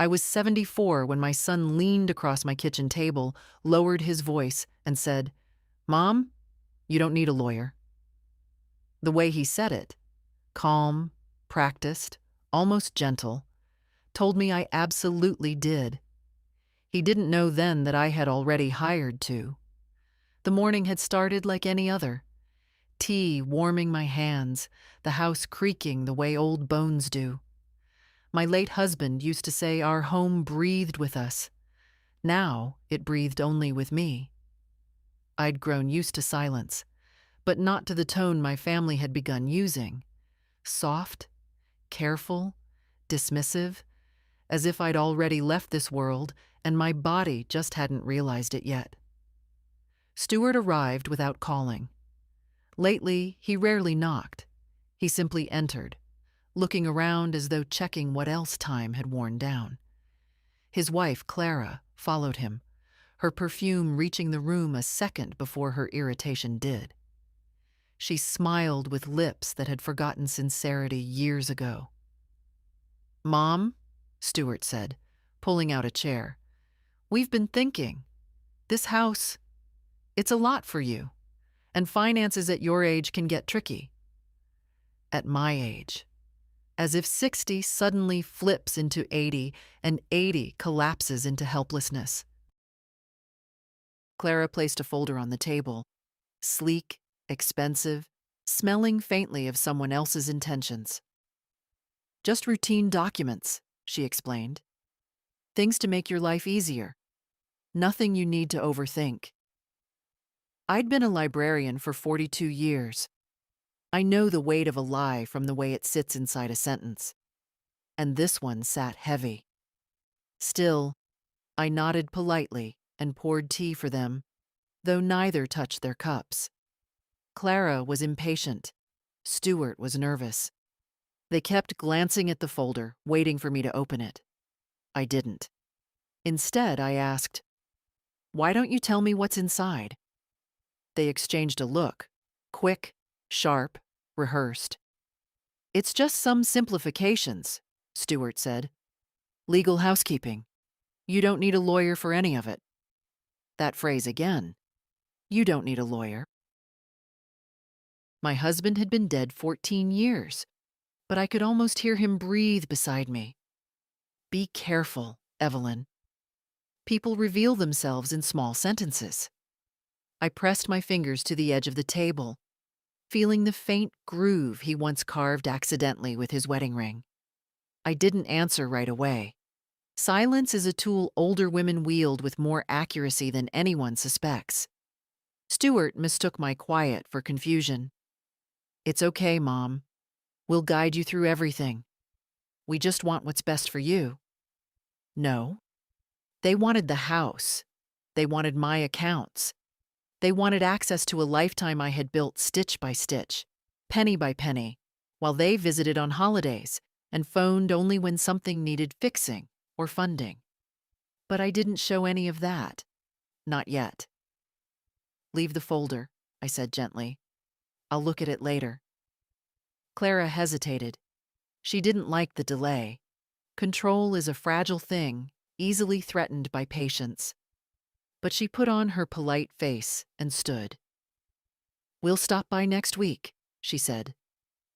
I was 74 when my son leaned across my kitchen table, lowered his voice, and said, "Mom, you don't need a lawyer." The way he said it, calm, practiced, almost gentle, told me I absolutely did. He didn't know then that I had already hired two. The morning had started like any other. Tea warming my hands, the house creaking the way old bones do. My late husband used to say our home breathed with us. Now it breathed only with me. I'd grown used to silence, but not to the tone my family had begun using. Soft, careful, dismissive, as if I'd already left this world and my body just hadn't realized it yet. Stuart arrived without calling. Lately, he rarely knocked. He simply entered, looking around as though checking what else time had worn down. His wife, Clara, followed him, her perfume reaching the room a second before her irritation did. She smiled with lips that had forgotten sincerity years ago. "Mom," Stuart said, pulling out a chair, "we've been thinking. This house, it's a lot for you, and finances at your age can get tricky." At my age. As if 60 suddenly flips into 80 and 80 collapses into helplessness. Clara placed a folder on the table, sleek, expensive, smelling faintly of someone else's intentions. "Just routine documents," she explained. "Things to make your life easier. Nothing you need to overthink." I'd been a librarian for 42 years. I know the weight of a lie from the way it sits inside a sentence. And this one sat heavy. Still, I nodded politely and poured tea for them, though neither touched their cups. Clara was impatient. Stuart was nervous. They kept glancing at the folder, waiting for me to open it. I didn't. Instead, I asked, "Why don't you tell me what's inside?" They exchanged a look, quick, sharp, rehearsed. "It's just some simplifications," Stuart said. "Legal housekeeping. You don't need a lawyer for any of it." That phrase again. You don't need a lawyer. My husband had been dead 14 years, but I could almost hear him breathe beside me. "Be careful, Evelyn. People reveal themselves in small sentences." I pressed my fingers to the edge of the table, feeling the faint groove he once carved accidentally with his wedding ring. I didn't answer right away. Silence is a tool older women wield with more accuracy than anyone suspects. Stuart mistook my quiet for confusion. "It's okay, Mom. We'll guide you through everything. We just want what's best for you." No. They wanted the house. They wanted my accounts. They wanted access to a lifetime I had built stitch by stitch, penny by penny, while they visited on holidays and phoned only when something needed fixing or funding. But I didn't show any of that. Not yet. "Leave the folder," I said gently. "I'll look at it later." Clara hesitated. She didn't like the delay. Control is a fragile thing, easily threatened by patience. But she put on her polite face and stood. "We'll stop by next week," she said.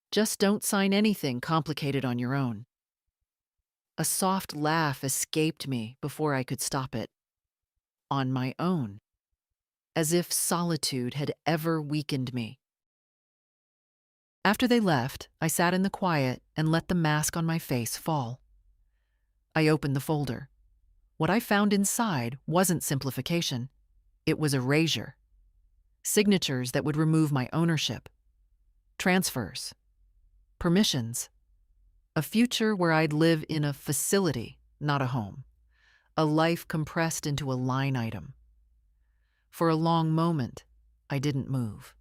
"Just don't sign anything complicated on your own." A soft laugh escaped me before I could stop it. On my own. As if solitude had ever weakened me. After they left, I sat in the quiet and let the mask on my face fall. I opened the folder. What I found inside wasn't simplification. It was erasure. Signatures that would remove my ownership. Transfers. Permissions. A future where I'd live in a facility, not a home. A life compressed into a line item. For a long moment, I didn't move.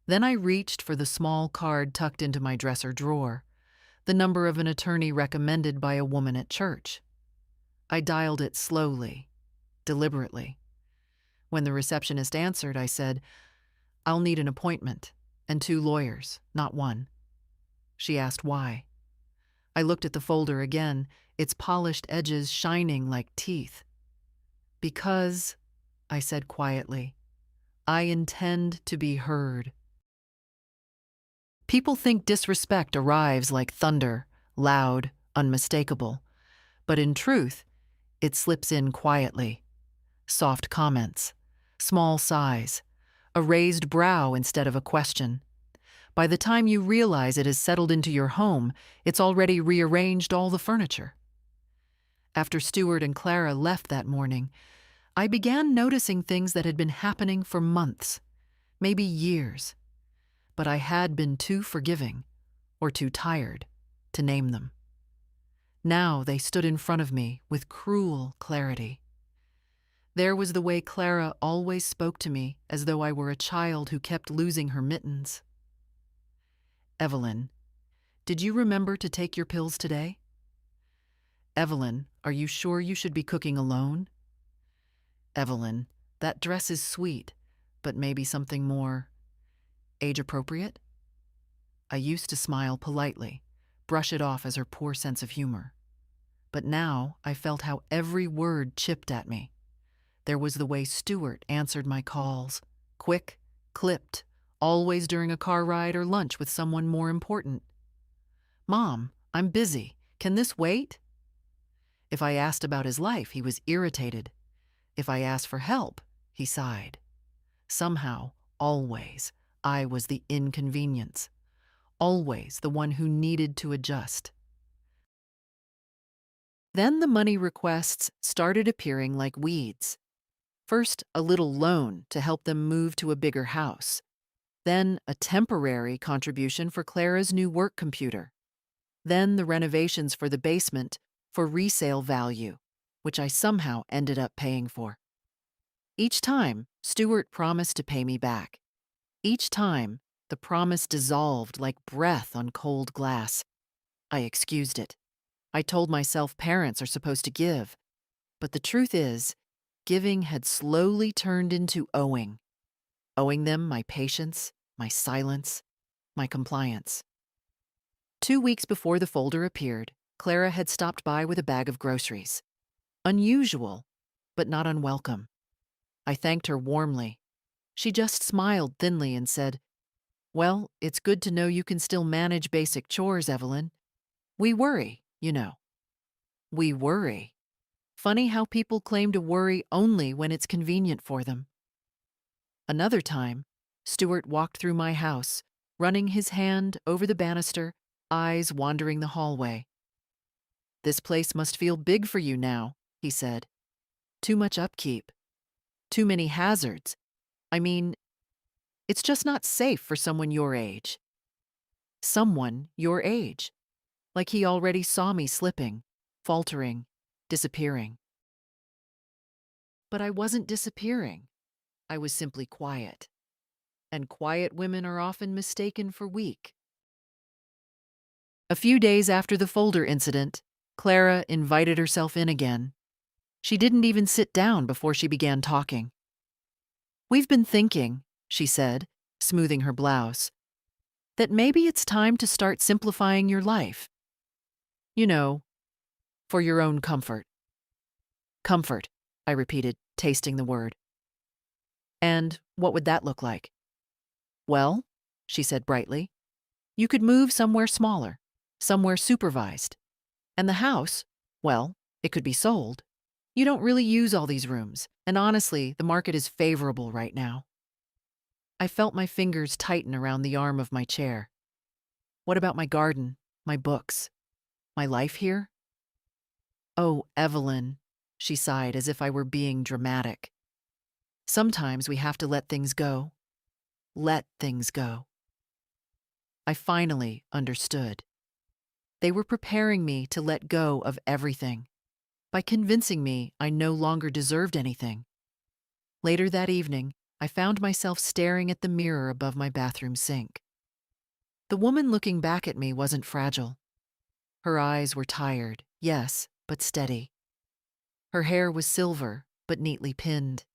Then I reached for the small card tucked into my dresser drawer, the number of an attorney recommended by a woman at church. I dialed it slowly, deliberately. When the receptionist answered, I said, "I'll need an appointment, and 2 lawyers, not one." She asked why. I looked at the folder again, its polished edges shining like teeth. "Because," I said quietly, "I intend to be heard." People think disrespect arrives like thunder, loud, unmistakable. But in truth, it slips in quietly. Soft comments, small sighs, a raised brow instead of a question. By the time you realize it has settled into your home, it's already rearranged all the furniture. After Stuart and Clara left that morning, I began noticing things that had been happening for months, maybe years. But I had been too forgiving, or too tired, to name them. Now they stood in front of me with cruel clarity. There was the way Clara always spoke to me as though I were a child who kept losing her mittens. "Evelyn, did you remember to take your pills today?" "Evelyn, are you sure you should be cooking alone?" "Evelyn, that dress is sweet, but maybe something more age-appropriate?" I used to smile politely, brush it off as her poor sense of humor. But now I felt how every word chipped at me. There was the way Stuart answered my calls, quick, clipped, always during a car ride or lunch with someone more important. "Mom, I'm busy. Can this wait?" If I asked about his life, he was irritated. If I asked for help, he sighed. Somehow, always, I was the inconvenience. Always the one who needed to adjust. Then the money requests started appearing like weeds. First, a little loan to help them move to a bigger house. Then, a temporary contribution for Clara's new work computer. Then, the renovations for the basement for resale value, which I somehow ended up paying for. Each time, Stuart promised to pay me back. Each time, the promise dissolved like breath on cold glass. I excused it. I told myself parents are supposed to give. But the truth is, giving had slowly turned into owing. Owing them my patience, my silence, my compliance. 2 weeks before the folder appeared, Clara had stopped by with a bag of groceries. Unusual, but not unwelcome. I thanked her warmly. She just smiled thinly and said, "Well, it's good to know you can still manage basic chores, Evelyn. We worry, you know." We worry. Funny how people claim to worry only when it's convenient for them. Another time, Stuart walked through my house, running his hand over the banister, eyes wandering the hallway. "This place must feel big for you now," he said. "Too much upkeep. Too many hazards. I mean, it's just not safe for someone your age." Someone your age. Like he already saw me slipping, faltering, disappearing. But I wasn't disappearing. I was simply quiet. And quiet women are often mistaken for weak. A few days after the folder incident, Clara invited herself in again. She didn't even sit down before she began talking. "We've been thinking," she said, smoothing her blouse, "that maybe it's time to start simplifying your life. You know, for your own comfort." "Comfort," I repeated, tasting the word. "And what would that look like?" "Well," she said brightly, "you could move somewhere smaller, somewhere supervised. And the house, well, it could be sold. You don't really use all these rooms, and honestly, the market is favorable right now." I felt my fingers tighten around the arm of my chair. "What about my garden, my books, my life here?" "Oh, Evelyn," she sighed as if I were being dramatic. "Sometimes we have to let things go. Let things go." I finally understood. They were preparing me to let go of everything, by convincing me I no longer deserved anything. Later that evening, I found myself staring at the mirror above my bathroom sink. The woman looking back at me wasn't fragile. Her eyes were tired, yes, but steady. Her hair was silver, but neatly pinned.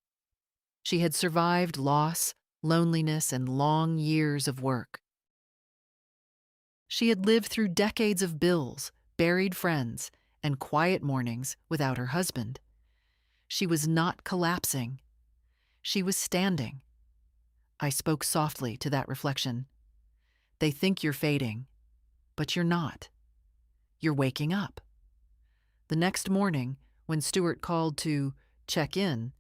She had survived loss, loneliness, and long years of work. She had lived through decades of bills, buried friends, and quiet mornings without her husband. She was not collapsing. She was standing. I spoke softly to that reflection. They think you're fading, but you're not. You're waking up. The next morning, when Stuart called to check in,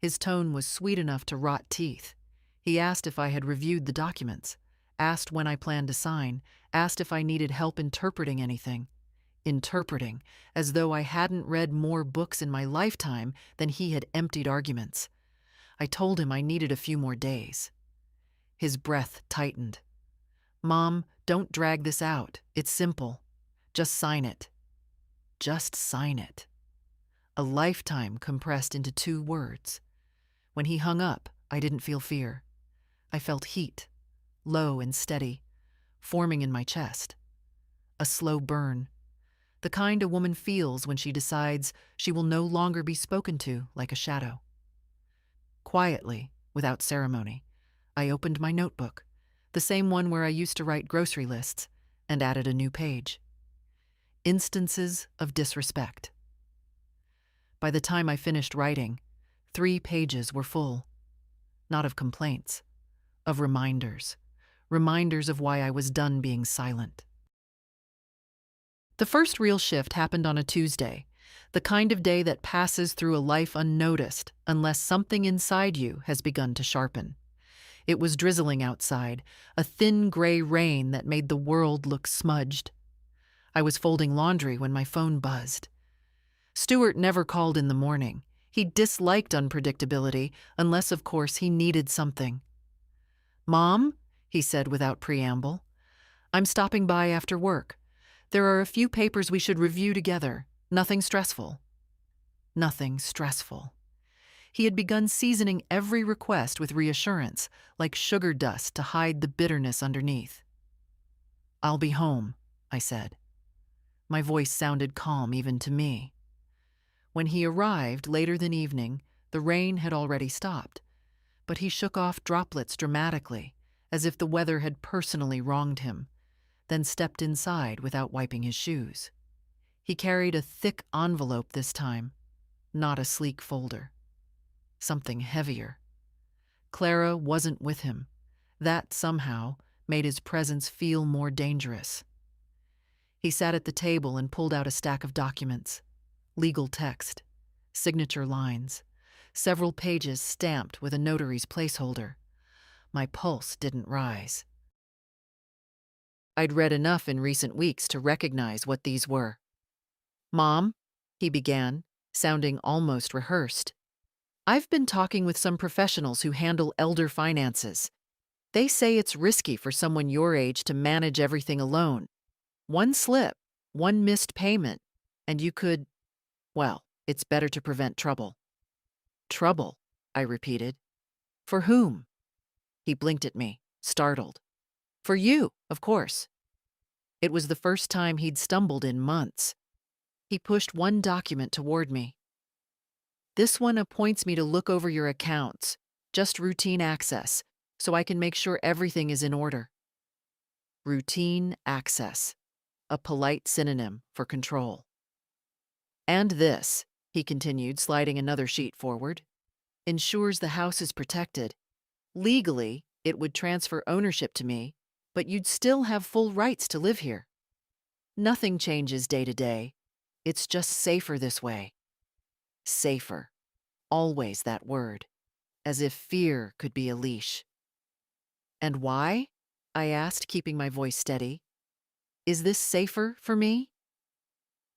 his tone was sweet enough to rot teeth. He asked if I had reviewed the documents, asked when I planned to sign, asked if I needed help interpreting anything. Interpreting, as though I hadn't read more books in my lifetime than he had emptied arguments. I told him I needed a few more days. His breath tightened. Mom, don't drag this out. It's simple. Just sign it. Just sign it. A lifetime compressed into 2 words. When he hung up, I didn't feel fear. I felt heat, low and steady, forming in my chest. A slow burn. The kind a woman feels when she decides she will no longer be spoken to like a shadow. Quietly, without ceremony, I opened my notebook, the same one where I used to write grocery lists, and added a new page. Instances of disrespect. By the time I finished writing, 3 pages were full. Not of complaints, of reminders. Reminders of why I was done being silent. The first real shift happened on a Tuesday, the kind of day that passes through a life unnoticed unless something inside you has begun to sharpen. It was drizzling outside, a thin gray rain that made the world look smudged. I was folding laundry when my phone buzzed. Stuart never called in the morning. He disliked unpredictability, unless, of course, he needed something. "Mom," he said without preamble, "I'm stopping by after work. There are a few papers we should review together. Nothing stressful." Nothing stressful. He had begun seasoning every request with reassurance, like sugar dust to hide the bitterness underneath. "I'll be home," I said. My voice sounded calm even to me. When he arrived later than evening, the rain had already stopped, but he shook off droplets dramatically, as if the weather had personally wronged him, then stepped inside without wiping his shoes. He carried a thick envelope this time, not a sleek folder. Something heavier. Clara wasn't with him. That somehow made his presence feel more dangerous. He sat at the table and pulled out a stack of documents. Legal text, signature lines, several pages stamped with a notary's placeholder. My pulse didn't rise. I'd read enough in recent weeks to recognize what these were. "Mom," he began, sounding almost rehearsed, "I've been talking with some professionals who handle elder finances. They say it's risky for someone your age to manage everything alone. One slip, one missed payment, and you could, well, it's better to prevent trouble." "Trouble," I repeated. "For whom?" He blinked at me, startled. "For you, of course." It was the first time he'd stumbled in months. He pushed one document toward me. "This one appoints me to look over your accounts, just routine access, so I can make sure everything is in order." Routine access, a polite synonym for control. "And this," he continued, sliding another sheet forward, "ensures the house is protected. Legally, it would transfer ownership to me, but you'd still have full rights to live here. Nothing changes day to day. It's just safer this way." Safer. Always that word. As if fear could be a leash. "And why?" I asked, keeping my voice steady. "Is this safer for me?"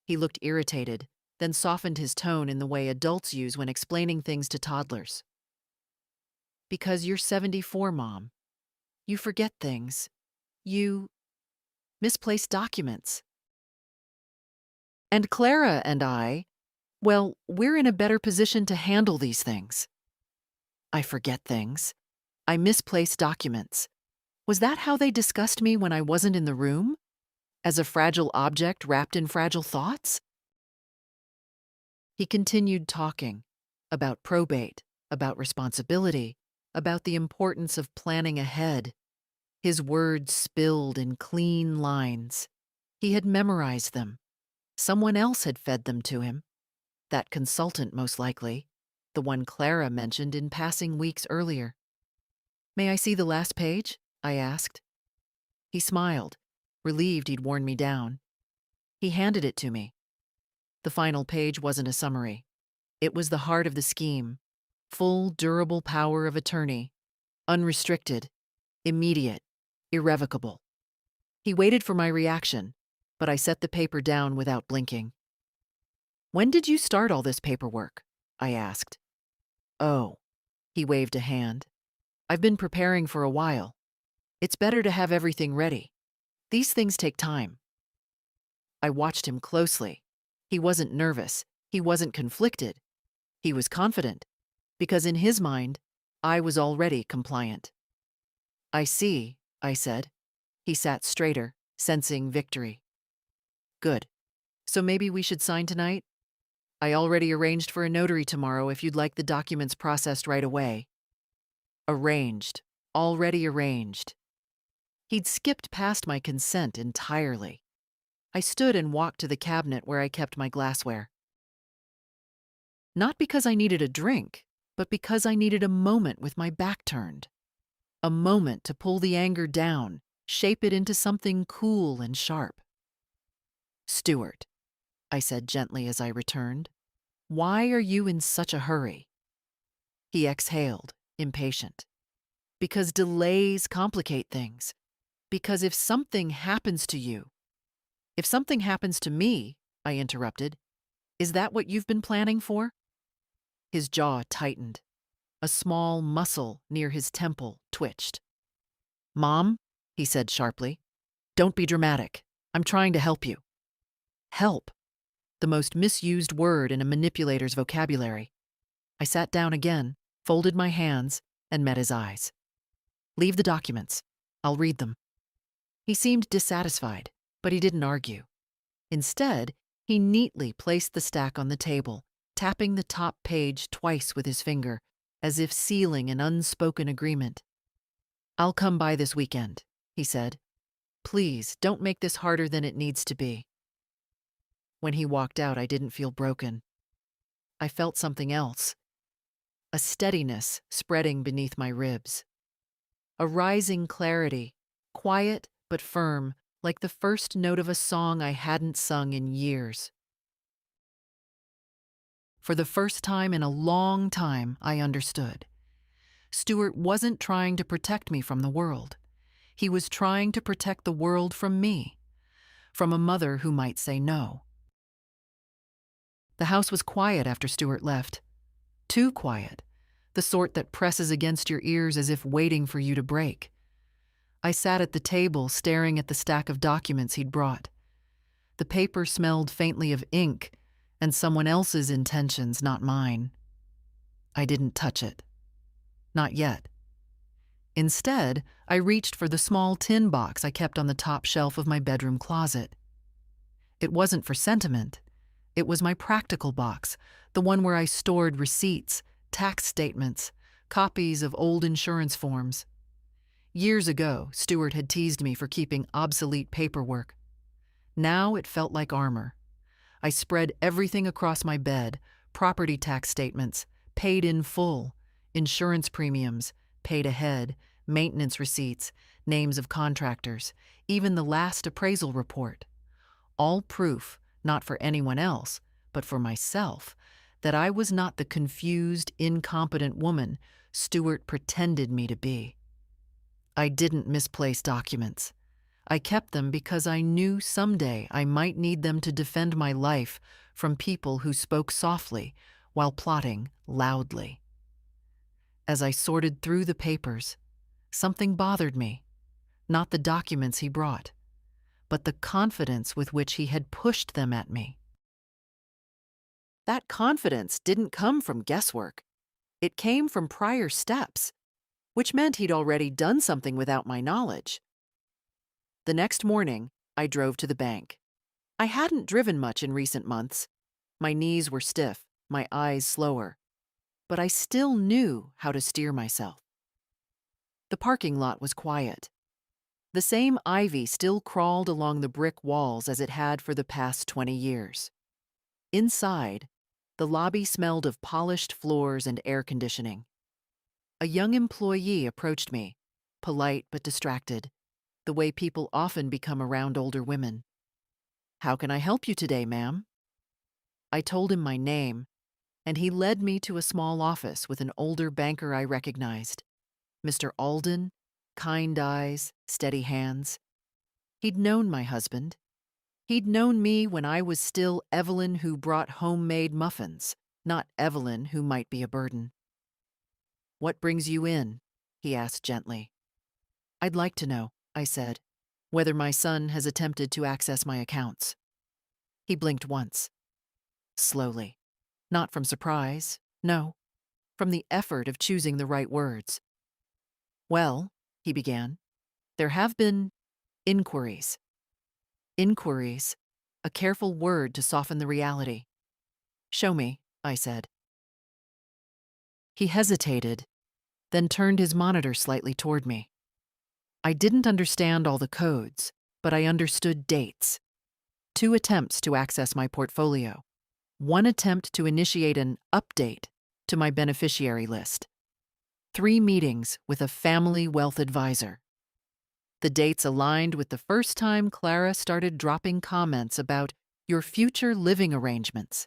He looked irritated, then softened his tone in the way adults use when explaining things to toddlers. "Because you're 74, Mom. You forget things. You misplace documents. And Clara and I, well, we're in a better position to handle these things." I forget things. I misplace documents. Was that how they discussed me when I wasn't in the room? As a fragile object wrapped in fragile thoughts? He continued talking about probate, about responsibility, about the importance of planning ahead. His words spilled in clean lines. He had memorized them. Someone else had fed them to him. That consultant, most likely. The one Clara mentioned in passing weeks earlier. "May I see the last page?" I asked. He smiled, relieved he'd worn me down. He handed it to me. The final page wasn't a summary. It was the heart of the scheme. Full, durable power of attorney. Unrestricted. Immediate. Irrevocable. He waited for my reaction, but I set the paper down without blinking. "When did you start all this paperwork?" I asked. "Oh," he waved a hand. "I've been preparing for a while. It's better to have everything ready. These things take time." I watched him closely. He wasn't nervous. He wasn't conflicted. He was confident, because in his mind, I was already compliant. "I see," I said. He sat straighter, sensing victory. "Good. So maybe we should sign tonight? I already arranged for a notary tomorrow if you'd like the documents processed right away." Arranged. Already arranged. He'd skipped past my consent entirely. I stood and walked to the cabinet where I kept my glassware. Not because I needed a drink, but because I needed a moment with my back turned. A moment to pull the anger down, shape it into something cool and sharp. "Stuart," I said gently as I returned, "why are you in such a hurry?" He exhaled, impatient. "Because delays complicate things. Because if something happens to you—" "If something happens to me," I interrupted, "is that what you've been planning for?" His jaw tightened. A small muscle near his temple twitched. "Mom," he said sharply, "don't be dramatic. I'm trying to help you." Help. The most misused word in a manipulator's vocabulary. I sat down again, folded my hands, and met his eyes. "Leave the documents. I'll read them." He seemed dissatisfied, but he didn't argue. Instead, he neatly placed the stack on the table, tapping the top page twice with his finger, as if sealing an unspoken agreement. "I'll come by this weekend," he said. "Please, don't make this harder than it needs to be." When he walked out, I didn't feel broken. I felt something else. A steadiness spreading beneath my ribs. A rising clarity, quiet but firm, like the first note of a song I hadn't sung in years. For the first time in a long time, I understood. Stuart wasn't trying to protect me from the world. He was trying to protect the world from me, from a mother who might say no. The house was quiet after Stuart left. Too quiet, the sort that presses against your ears as if waiting for you to break. I sat at the table staring at the stack of documents he'd brought. The paper smelled faintly of ink and someone else's intentions, not mine. I didn't touch it. Not yet. Instead, I reached for the small tin box I kept on the top shelf of my bedroom closet. It wasn't for sentiment. It was my practical box, the one where I stored receipts, tax statements, copies of old insurance forms. Years ago, Stuart had teased me for keeping obsolete paperwork. Now it felt like armor. I spread everything across my bed: property tax statements, paid in full, insurance premiums, paid ahead, maintenance receipts, names of contractors, even the last appraisal report. All proof, not for anyone else, but for myself, that I was not the confused, incompetent woman Stuart pretended me to be. I didn't misplace documents. I kept them because I knew someday I might need them to defend my life from people who spoke softly while plotting loudly. As I sorted through the papers, something bothered me. Not the documents he brought, but the confidence with which he had pushed them at me. That confidence didn't come from guesswork. It came from prior steps, which meant he'd already done something without my knowledge. The next morning, I drove to the bank. I hadn't driven much in recent months. My knees were stiff, my eyes slower, but I still knew how to steer myself. The parking lot was quiet. The same ivy still crawled along the brick walls as it had for the past 20 years. Inside, the lobby smelled of polished floors and air conditioning. A young employee approached me, polite but distracted, the way people often become around older women. "How can I help you today, ma'am?" I told him my name, and he led me to a small office with an older banker I recognized. Mr. Alden, kind eyes, steady hands. He'd known my husband. He'd known me when I was still Evelyn who brought homemade muffins, not Evelyn who might be a burden. "What brings you in?" he asked gently. "I'd like to know," I said, "whether my son has attempted to access my accounts." He blinked once, slowly. Not from surprise, no, from the effort of choosing the right words. "Well," he began, "there have been inquiries." Inquiries, a careful word to soften the reality. "Show me," I said. He hesitated, then turned his monitor slightly toward me. I didn't understand all the codes, but I understood dates. 2 attempts to access my portfolio. 1 attempt to initiate an update to my beneficiary list. 3 meetings with a family wealth advisor. The dates aligned with the first time Clara started dropping comments about your future living arrangements.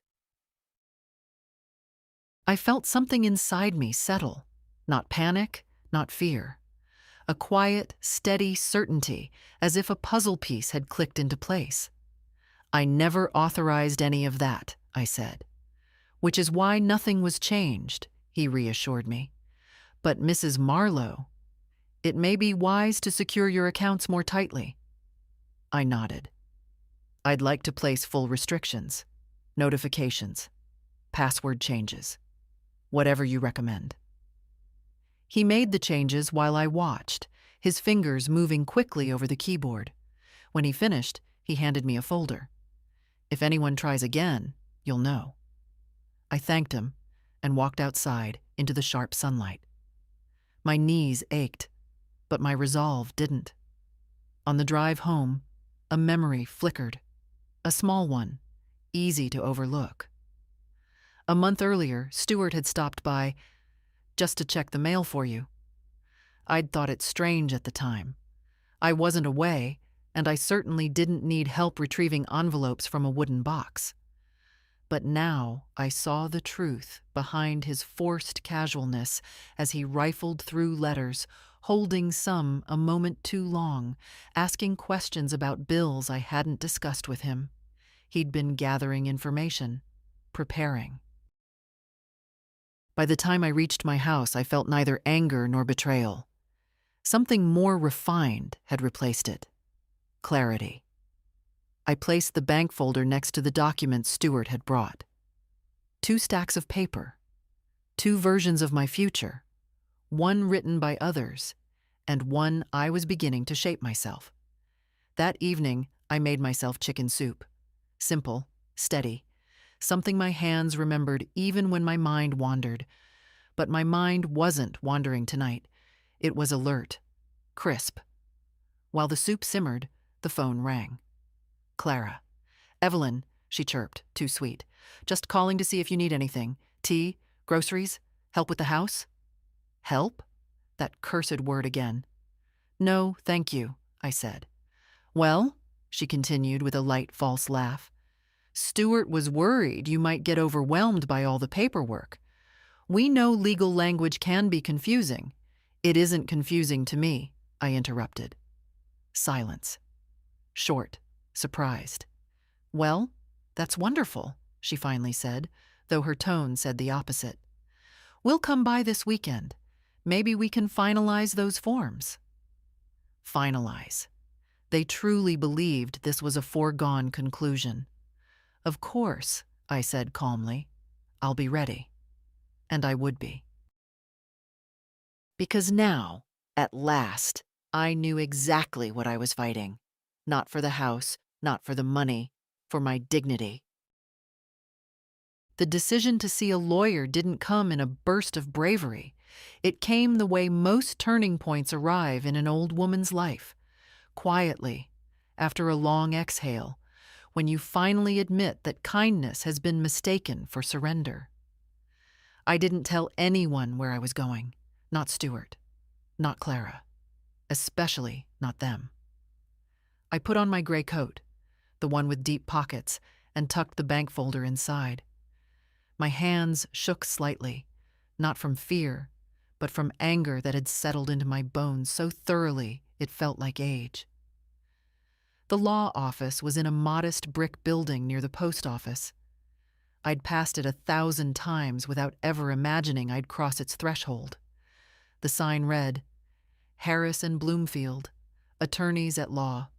I felt something inside me settle, not panic, not fear. A quiet, steady certainty, as if a puzzle piece had clicked into place. "I never authorized any of that," I said. "Which is why nothing was changed," he reassured me. "But Mrs. Marlowe, it may be wise to secure your accounts more tightly." I nodded. "I'd like to place full restrictions, notifications, password changes, whatever you recommend." He made the changes while I watched, his fingers moving quickly over the keyboard. When he finished, he handed me a folder. "If anyone tries again, you'll know." I thanked him and walked outside into the sharp sunlight. My knees ached, but my resolve didn't. On the drive home, a memory flickered. A small one, easy to overlook. A month earlier, Stuart had stopped by, "Just to check the mail for you." I'd thought it strange at the time. I wasn't away, and I certainly didn't need help retrieving envelopes from a wooden box. But now I saw the truth behind his forced casualness as he rifled through letters, holding some a moment too long, asking questions about bills I hadn't discussed with him. He'd been gathering information, preparing. By the time I reached my house, I felt neither anger nor betrayal. Something more refined had replaced it. Clarity. I placed the bank folder next to the documents Stuart had brought. 2 stacks of paper. 2 versions of my future. 1 written by others, and 1 I was beginning to shape myself. That evening, I made myself chicken soup. Simple, steady. Something my hands remembered even when my mind wandered. But my mind wasn't wandering tonight. It was alert, crisp. While the soup simmered, the phone rang. Clara. "Evelyn," she chirped, too sweet. "Just calling to see if you need anything. Tea? Groceries? Help with the house?" Help? That cursed word again. "No, thank you," I said. "Well," she continued with a light false laugh, "Stuart was worried you might get overwhelmed by all the paperwork. We know legal language can be confusing. It isn't confusing to me," I interrupted. Silence. Short, surprised. "Well, that's wonderful," she finally said, though her tone said the opposite. "We'll come by this weekend. Maybe we can finalize those forms." Finalize. They truly believed this was a foregone conclusion. "Of course," I said calmly. "I'll be ready." And I would be. Because now, at last, I knew exactly what I was fighting. Not for the house, not for the money, for my dignity. The decision to see a lawyer didn't come in a burst of bravery. It came the way most turning points arrive in an old woman's life. quietly, after a long exhale, when you finally admit that kindness has been mistaken for surrender. I didn't tell anyone where I was going, not Stuart, not Clara, especially not them. I put on my gray coat, the one with deep pockets, and tucked the bank folder inside. My hands shook slightly, not from fear, but from anger that had settled into my bones so thoroughly it felt like age. The law office was in a modest brick building near the post office. I'd passed it 1,000 times without ever imagining I'd cross its threshold. The sign read, Harris and Bloomfield, Attorneys at Law.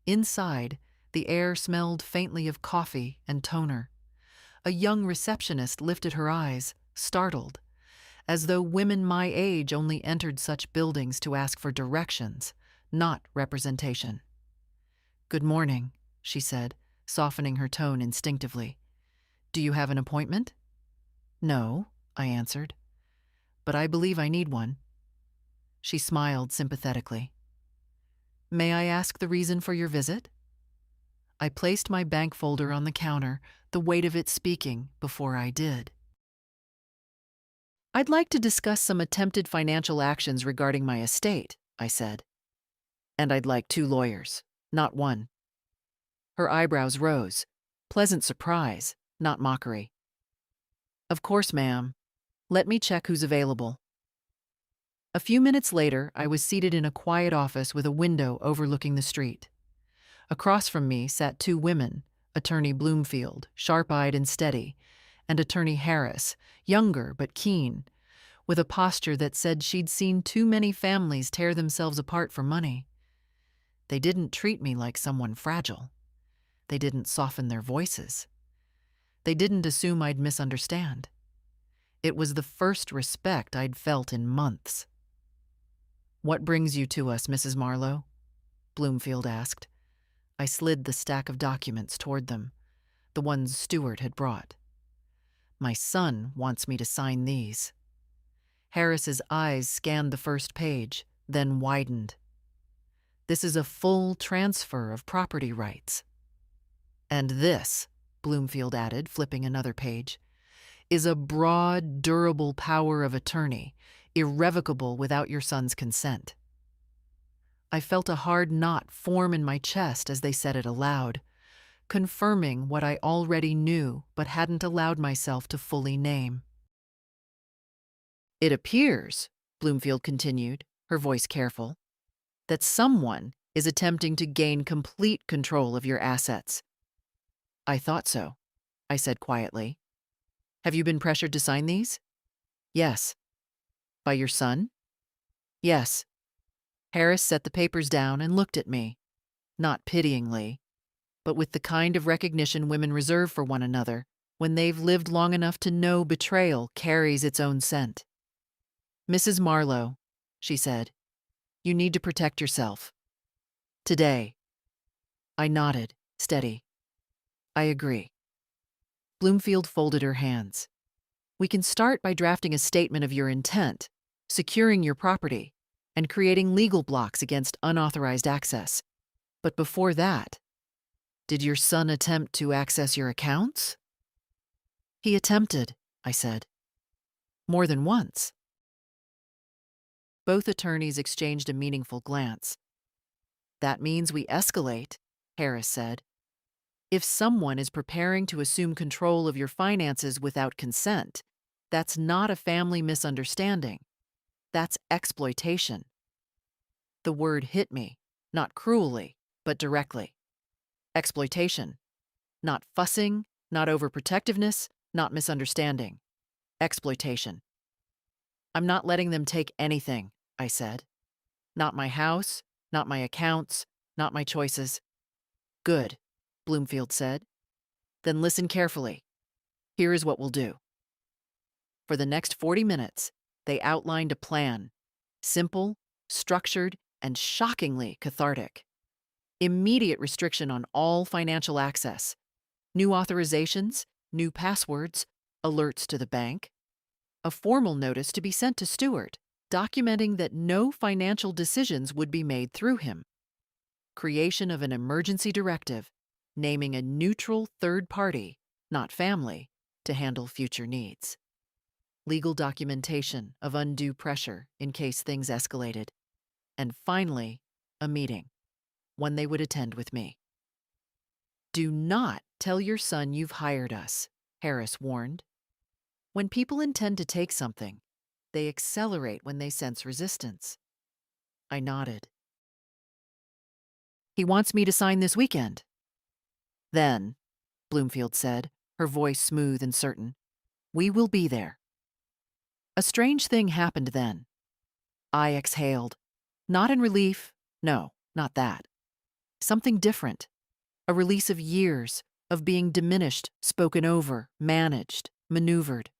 Inside, the air smelled faintly of coffee and toner. A young receptionist lifted her eyes, startled, as though women my age only entered such buildings to ask for directions, not representation. "Good morning," she said, softening her tone instinctively. "Do you have an appointment?" "No," I answered, "but I believe I need one." She smiled sympathetically. "May I ask the reason for your visit?" I placed my bank folder on the counter, the weight of it speaking before I did. "I'd like to discuss some attempted financial actions regarding my estate," I said. "And I'd like 2 lawyers, not one." Her eyebrows rose, pleasant surprise, not mockery. "Of course, ma'am. Let me check who's available." A few minutes later, I was seated in a quiet office with a window overlooking the street. Across from me sat 2 women, Attorney Bloomfield, sharp-eyed and steady, and Attorney Harris, younger but keen, with a posture that said she'd seen too many families tear themselves apart for money. They didn't treat me like someone fragile. They didn't soften their voices. They didn't assume I'd misunderstand. It was the first respect I'd felt in months. "What brings you to us, Mrs. Marlowe?" Bloomfield asked. I slid the stack of documents toward them, the ones Stuart had brought. "My son wants me to sign these." Harris's eyes scanned the first page, then widened. "This is a full transfer of property rights." "And this," Bloomfield added, flipping another page, "is a broad, durable power of attorney, irrevocable without your son's consent." I felt a hard knot form in my chest as they said it aloud, confirming what I already knew but hadn't allowed myself to fully name. "It appears," Bloomfield continued, her voice careful, "that someone is attempting to gain complete control of your assets." "I thought so," I said quietly. "Have you been pressured to sign these?" "Yes." "By your son?" "Yes." Harris set the papers down and looked at me, not pityingly, but with the kind of recognition women reserve for one another when they've lived long enough to know betrayal carries its own scent. "Mrs. Marlowe," she said, "you need to protect yourself. Today." I nodded, steady. "I agree." Bloomfield folded her hands. "We can start by drafting a statement of your intent, securing your property, and creating legal blocks against unauthorized access. But before that, did your son attempt to access your accounts?" "He attempted," I said. "More than once." Both attorneys exchanged a meaningful glance. "That means we escalate," Harris said. "If someone is preparing to assume control of your finances without consent, that's not a family misunderstanding. That's exploitation." The word hit me, not cruelly, but directly. Exploitation. Not fussing, not overprotectiveness, not misunderstanding. Exploitation. "I'm not letting them take anything," I said. "Not my house, not my accounts, not my choices." "Good," Bloomfield said. "Then listen carefully. Here is what we'll do." For the next 40 minutes, they outlined a plan. Simple, structured, and shockingly cathartic. Immediate restriction on all financial access. New authorizations, new passwords, alerts to the bank. A formal notice to be sent to Stuart, documenting that no financial decisions would be made through him. Creation of an emergency directive, naming a neutral third party, not family, to handle future needs. Legal documentation of undue pressure in case things escalated. And finally, a meeting, one they would attend with me. Do not tell your son you've hired us, Harris warned. When people intend to take something, they accelerate when they sense resistance. I nodded. He wants me to sign this weekend. Then, Bloomfield said, her voice smooth and certain, we will be there. A strange thing happened then. I exhaled. Not in relief. No, not that. Something different. A release of years, of being diminished, spoken over, managed, maneuvered.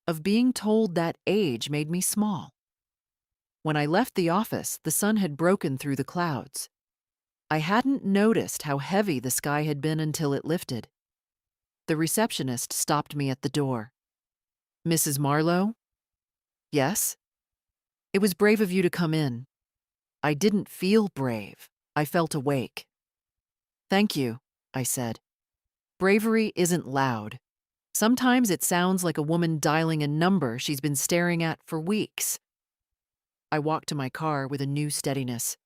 Of being told that age made me small. When I left the office, the sun had broken through the clouds. I hadn't noticed how heavy the sky had been until it lifted. The receptionist stopped me at the door. Mrs. Marlowe? Yes? It was brave of you to come in. I didn't feel brave. I felt awake. Thank you, I said. Bravery isn't loud. Sometimes it sounds like a woman dialing a number she's been staring at for weeks. I walked to my car with a new steadiness.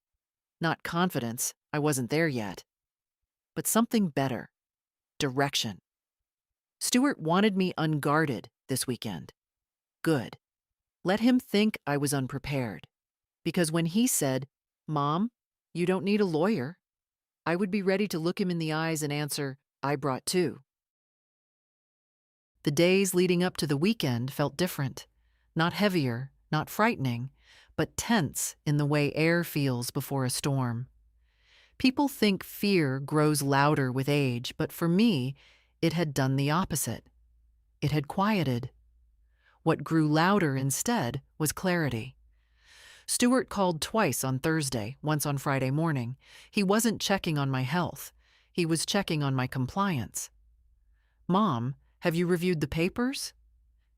Not confidence, I wasn't there yet. But something better. Direction. Stuart wanted me unguarded this weekend. Good. Let him think I was unprepared. Because when he said, Mom, you don't need a lawyer, I would be ready to look him in the eyes and answer, I brought two. The days leading up to the weekend felt different. Not heavier, not frightening, but tense in the way air feels before a storm. People think fear grows louder with age, but for me, it had done the opposite. It had quieted. What grew louder instead was clarity. Stuart called twice on Thursday, once on Friday morning. He wasn't checking on my health. He was checking on my compliance. Mom, have you reviewed the papers?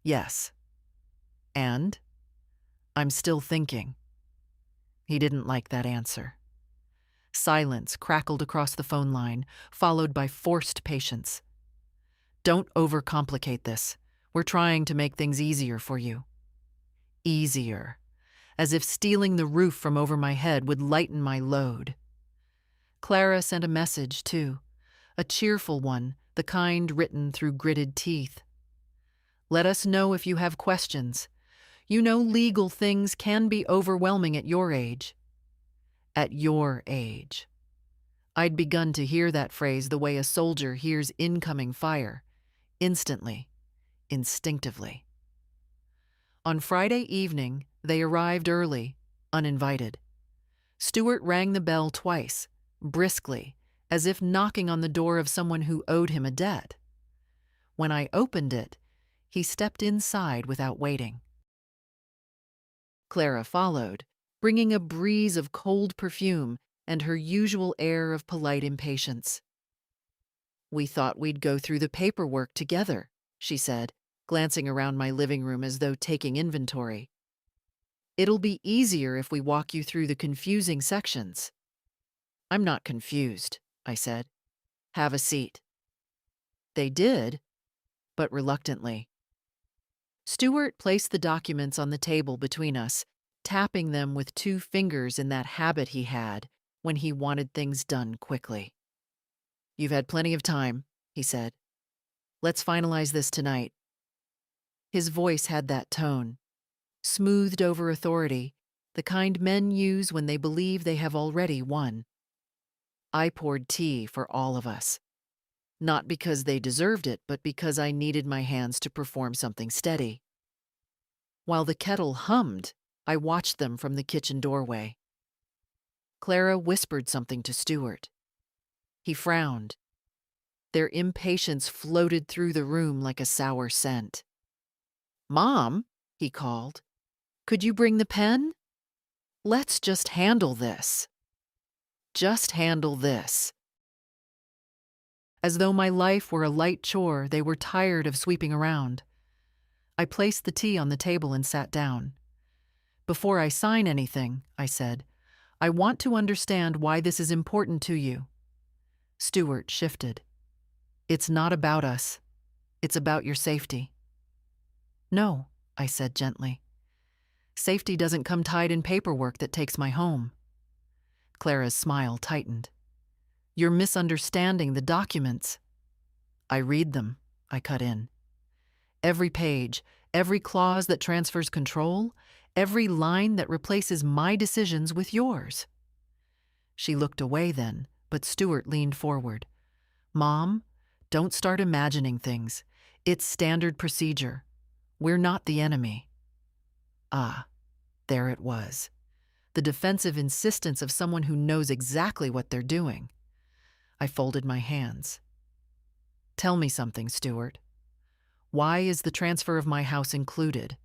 Yes. And? I'm still thinking. He didn't like that answer. Silence crackled across the phone line, followed by forced patience. Don't overcomplicate this. We're trying to make things easier for you. Easier. As if stealing the roof from over my head would lighten my load. Clara sent a message, too. A cheerful one, the kind written through gritted teeth. Let us know if you have questions. You know legal things can be overwhelming at your age. At your age. I'd begun to hear that phrase the way a soldier hears incoming fire. Instantly. Instinctively. On Friday evening, they arrived early, uninvited. Stuart rang the bell twice, briskly, as if knocking on the door of someone who owed him a debt. When I opened it, he stepped inside without waiting. Clara followed, bringing a breeze of cold perfume and her usual air of polite impatience. We thought we'd go through the paperwork together, she said, glancing around my living room as though taking inventory. It'll be easier if we walk you through the confusing sections. I'm not confused, I said. Have a seat. They did, but reluctantly. Stuart placed the documents on the table between us, tapping them with 2 fingers in that habit he had when he wanted things done quickly. You've had plenty of time, he said. Let's finalize this tonight. His voice had that tone, smoothed over authority, the kind men use when they believe they have already won. I poured tea for all of us. Not because they deserved it, but because I needed my hands to perform something steady. While the kettle hummed, I watched them from the kitchen doorway. Clara whispered something to Stuart. He frowned. Their impatience floated through the room like a sour scent. Mom, he called, could you bring the pen? Let's just handle this. Just handle this. As though my life were a light chore, they were tired of sweeping around. I placed the tea on the table and sat down. Before I sign anything, I said, I want to understand why this is important to you. Stuart shifted. It's not about us. It's about your safety. No, I said gently. Safety doesn't come tied in paperwork that takes my home. Clara's smile tightened. You're misunderstanding the documents. I read them, I cut in. Every page, every clause that transfers control, every line that replaces my decisions with yours. She looked away then, but Stuart leaned forward. Mom, don't start imagining things. It's standard procedure. We're not the enemy. Ah, there it was. The defensive insistence of someone who knows exactly what they're doing. I folded my hands. Tell me something, Stuart. Why is the transfer of my house included?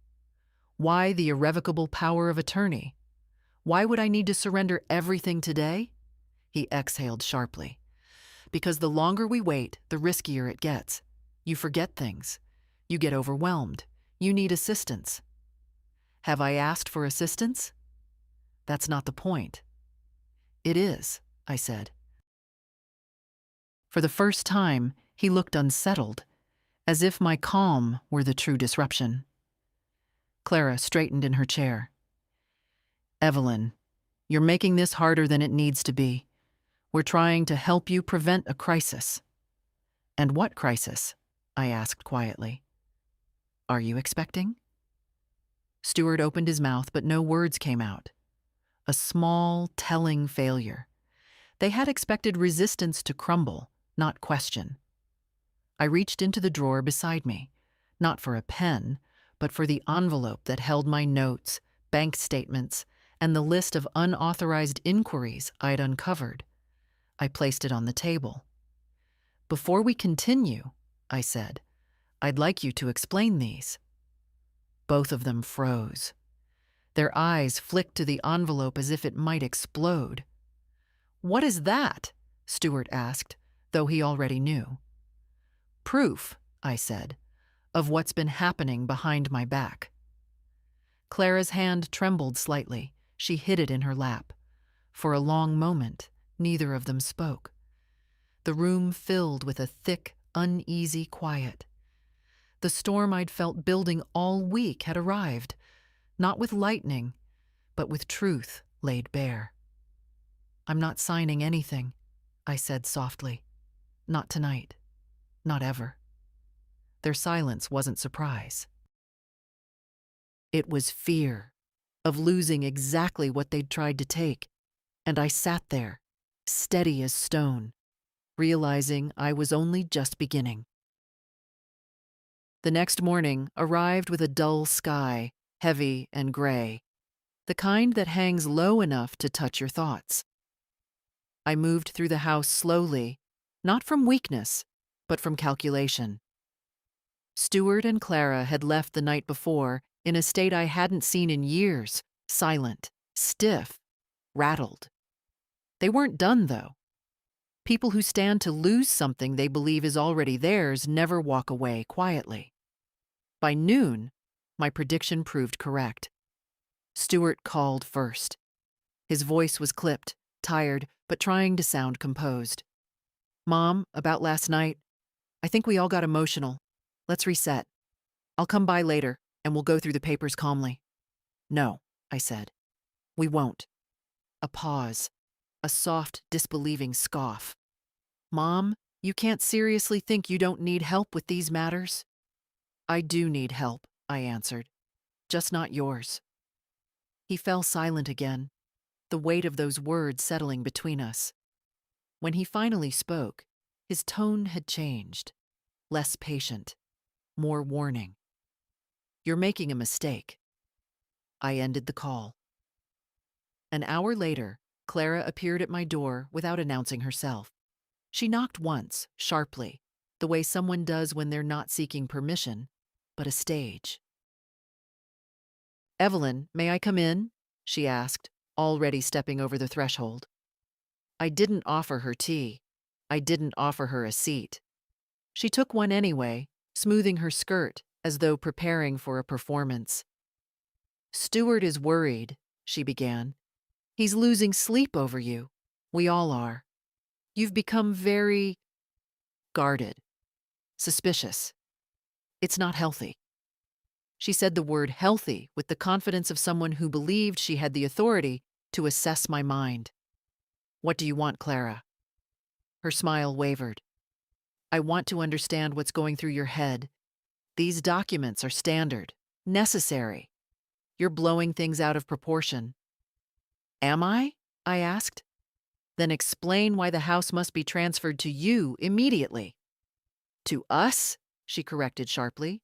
Why the irrevocable power of attorney? Why would I need to surrender everything today? He exhaled sharply. Because the longer we wait, the riskier it gets. You forget things. You get overwhelmed. You need assistance. Have I asked for assistance? That's not the point. It is, I said. For the first time, he looked unsettled, as if my calm were the true disruption. Clara straightened in her chair. Evelyn, you're making this harder than it needs to be. We're trying to help you prevent a crisis. And what crisis? I asked quietly. Are you expecting? Stuart opened his mouth, but no words came out. A small, telling failure. They had expected resistance to crumble, not question. I reached into the drawer beside me, not for a pen, but for the envelope that held my notes, bank statements, and the list of unauthorized inquiries I'd uncovered. I placed it on the table. Before we continue, I said, I'd like you to explain these. Both of them froze. Their eyes flicked to the envelope as if it might explode. What is that? Stuart asked, though he already knew. Proof, I said, of what's been happening behind my back. Clara's hand trembled slightly. She hid it in her lap. For a long moment, neither of them spoke. The room filled with a thick, uneasy quiet. The storm I'd felt building all week had arrived, not with lightning, but with truth laid bare. I'm not signing anything, I said softly. Not tonight. Not ever. Their silence wasn't surprise. It was fear of losing exactly what they'd tried to take, and I sat there, steady as stone, realizing I was only just beginning. The next morning arrived with a dull sky, heavy and gray, the kind that hangs low enough to touch your thoughts. I moved through the house slowly, not from weakness, but from calculation. Stuart and Clara had left the night before in a state I hadn't seen in years, silent, stiff, rattled. They weren't done, though. People who stand to lose something they believe is already theirs never walk away quietly. By noon, my prediction proved correct. Stuart called first. His voice was clipped, tired, but trying to sound composed. Mom, about last night, I think we all got emotional. Let's reset. I'll come by later, and we'll go through the papers calmly. No, I said. We won't. A pause. A soft, disbelieving scoff. Mom, you can't seriously think you don't need help with these matters? I do need help, I answered. Just not yours. He fell silent again, the weight of those words settling between us. When he finally spoke, his tone had changed. Less patient, more warning. You're making a mistake. I ended the call. An hour later, Clara appeared at my door without announcing herself. She knocked once, sharply, the way someone does when they're not seeking permission, but a stage. Evelyn, may I come in? She asked, already stepping over the threshold. I didn't offer her tea. I didn't offer her a seat. She took one anyway, smoothing her skirt as though preparing for a performance. Stuart is worried, she began. He's losing sleep over you. We all are. You've become very guarded, suspicious. It's not healthy." She said the word healthy with the confidence of someone who believed she had the authority to assess my mind. "What do you want, Clara?" Her smile wavered. "I want to understand what's going through your head. These documents are standard, necessary. You're blowing things out of proportion." "Am I?" I asked. "Then explain why the house must be transferred to you immediately." "To us?" she corrected sharply.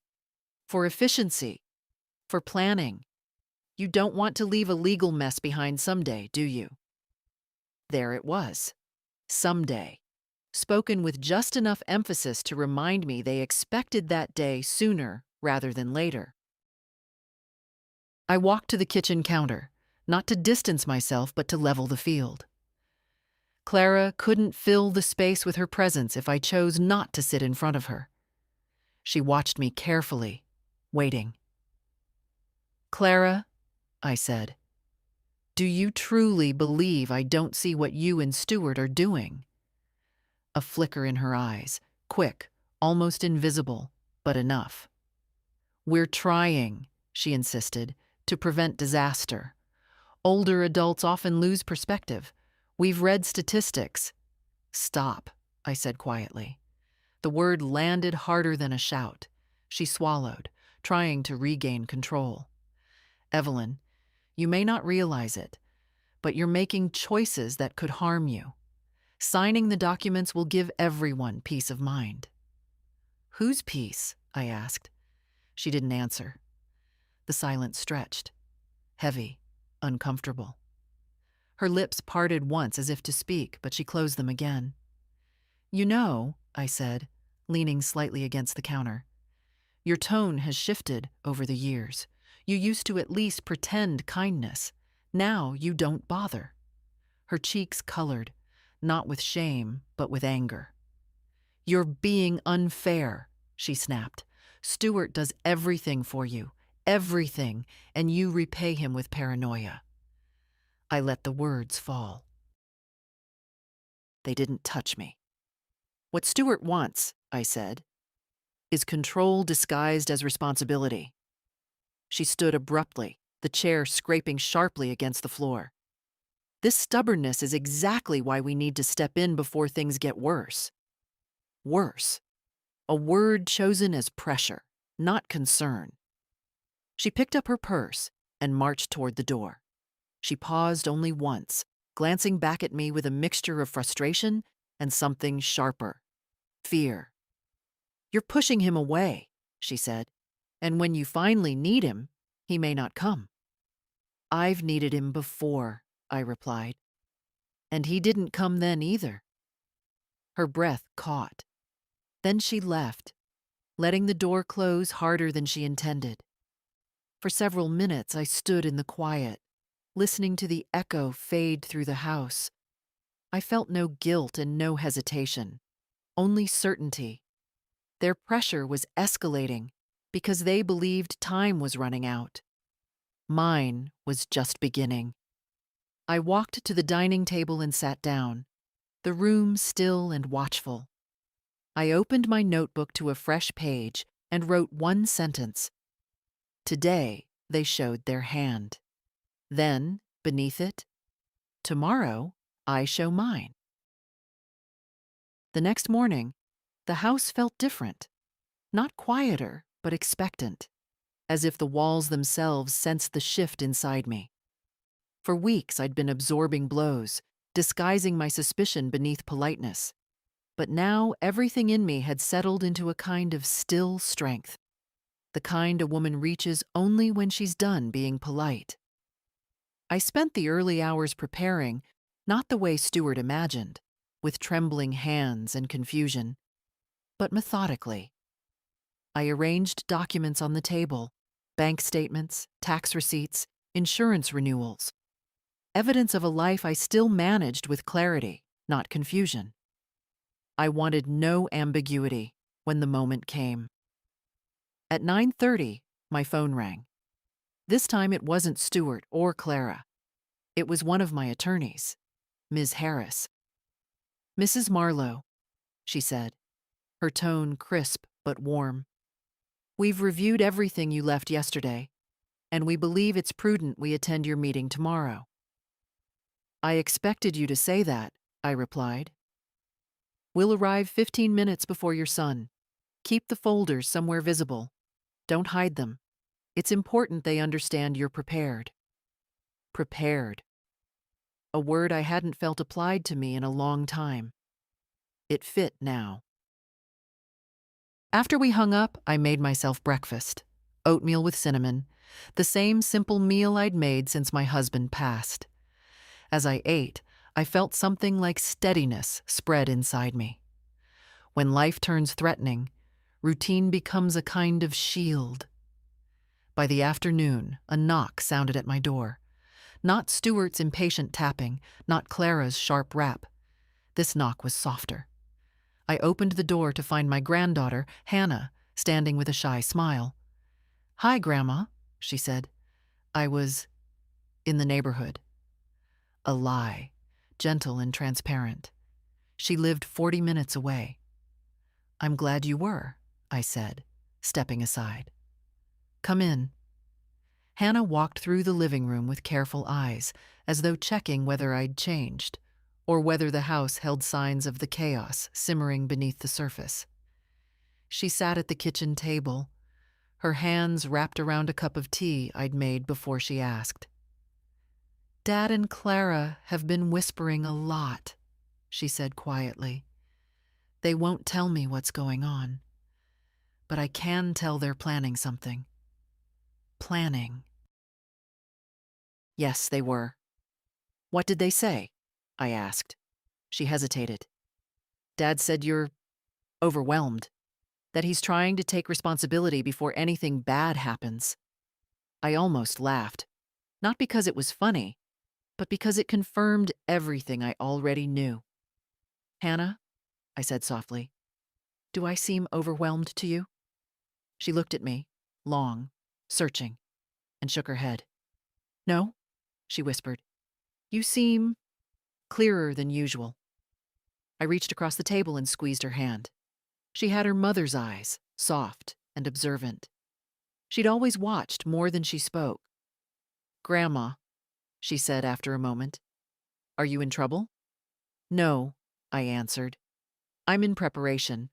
"For efficiency. For planning. You don't want to leave a legal mess behind someday, do you?" There it was. Someday. Spoken with just enough emphasis to remind me they expected that day sooner rather than later. I walked to the kitchen counter, not to distance myself but to level the field. Clara couldn't fill the space with her presence if I chose not to sit in front of her. She watched me carefully, waiting. "Clara," I said, "do you truly believe I don't see what you and Stuart are doing?" A flicker in her eyes, quick, almost invisible, but enough. "We're trying," she insisted, "to prevent disaster. Older adults often lose perspective. We've read statistics." "Stop," I said quietly. The word landed harder than a shout. She swallowed, trying to regain control. "Evelyn, you may not realize it, but you're making choices that could harm you. Signing the documents will give everyone peace of mind." "Whose peace?" I asked. She didn't answer. The silence stretched, heavy, uncomfortable. Her lips parted once as if to speak, but she closed them again. "You know," I said, leaning slightly against the counter, "your tone has shifted over the years. You used to at least pretend kindness. Now you don't bother." Her cheeks colored, not with shame, but with anger. "You're being unfair," she snapped. "Stuart does everything for you, everything, and you repay him with paranoia." I let the words fall. They didn't touch me. "What Stuart wants," I said, "is control disguised as responsibility." She stood abruptly, the chair scraping sharply against the floor. "This stubbornness is exactly why we need to step in before things get worse." Worse. A word chosen as pressure, not concern. She picked up her purse and marched toward the door. She paused only once, glancing back at me with a mixture of frustration and something sharper. Fear. "You're pushing him away," she said, "and when you finally need him, he may not come." "I've needed him before," I replied. "And he didn't come then either." Her breath caught. Then she left, letting the door close harder than she intended. For several minutes I stood in the quiet, listening to the echo fade through the house. I felt no guilt and no hesitation, only certainty. Their pressure was escalating because they believed time was running out. Mine was just beginning. I walked to the dining table and sat down, the room still and watchful. I opened my notebook to a fresh page and wrote one sentence. Today, they showed their hand. Then, beneath it, tomorrow, I show mine. The next morning, the house felt different. Not quieter, but expectant, as if the walls themselves sensed the shift inside me. For weeks, I'd been absorbing blows, disguising my suspicion beneath politeness. But now everything in me had settled into a kind of still strength, the kind a woman reaches only when she's done being polite. I spent the early hours preparing, not the way Stuart imagined, with trembling hands and confusion, but methodically. I arranged documents on the table, bank statements, tax receipts, insurance renewals, evidence of a life I still managed with clarity, not confusion. I wanted no ambiguity when the moment came. At 9:30, my phone rang. This time it wasn't Stuart or Clara. It was one of my attorneys, Ms. Harris. "Mrs. Marlowe," she said, her tone crisp but warm. "We've reviewed everything you left yesterday, and we believe it's prudent we attend your meeting tomorrow." "I expected you to say that," I replied. "We'll arrive 15 minutes before your son. Keep the folders somewhere visible. Don't hide them. It's important they understand you're prepared." Prepared. A word I hadn't felt applied to me in a long time. It fit now. After we hung up, I made myself breakfast. Oatmeal with cinnamon, the same simple meal I'd made since my husband passed. As I ate, I felt something like steadiness spread inside me. When life turns threatening, routine becomes a kind of shield. By the afternoon, a knock sounded at my door. Not Stuart's impatient tapping, not Clara's sharp rap. This knock was softer. I opened the door to find my granddaughter, Hannah, standing with a shy smile. "Hi, Grandma," she said. "I was in the neighborhood." A lie, gentle and transparent. She lived 40 minutes away. "I'm glad you were," I said, stepping aside. "Come in." Hannah walked through the living room with careful eyes, as though checking whether I'd changed, or whether the house held signs of the chaos simmering beneath the surface. She sat at the kitchen table, her hands wrapped around a cup of tea I'd made before she asked. "Dad and Clara have been whispering a lot," she said quietly. "They won't tell me what's going on, but I can tell they're planning something." Planning. Yes, they were. "What did they say?" I asked. She hesitated. "Dad said you're overwhelmed, that he's trying to take responsibility before anything bad happens." I almost laughed, not because it was funny, but because it confirmed everything I already knew. "Hannah," I said softly, "do I seem overwhelmed to you?" She looked at me, long, searching, and shook her head. "No," she whispered. "You seem clearer than usual." I reached across the table and squeezed her hand. She had her mother's eyes, soft and observant. She'd always watched more than she spoke. "Grandma," she said after a moment, "are you in trouble?" "No," I answered. "I'm in preparation."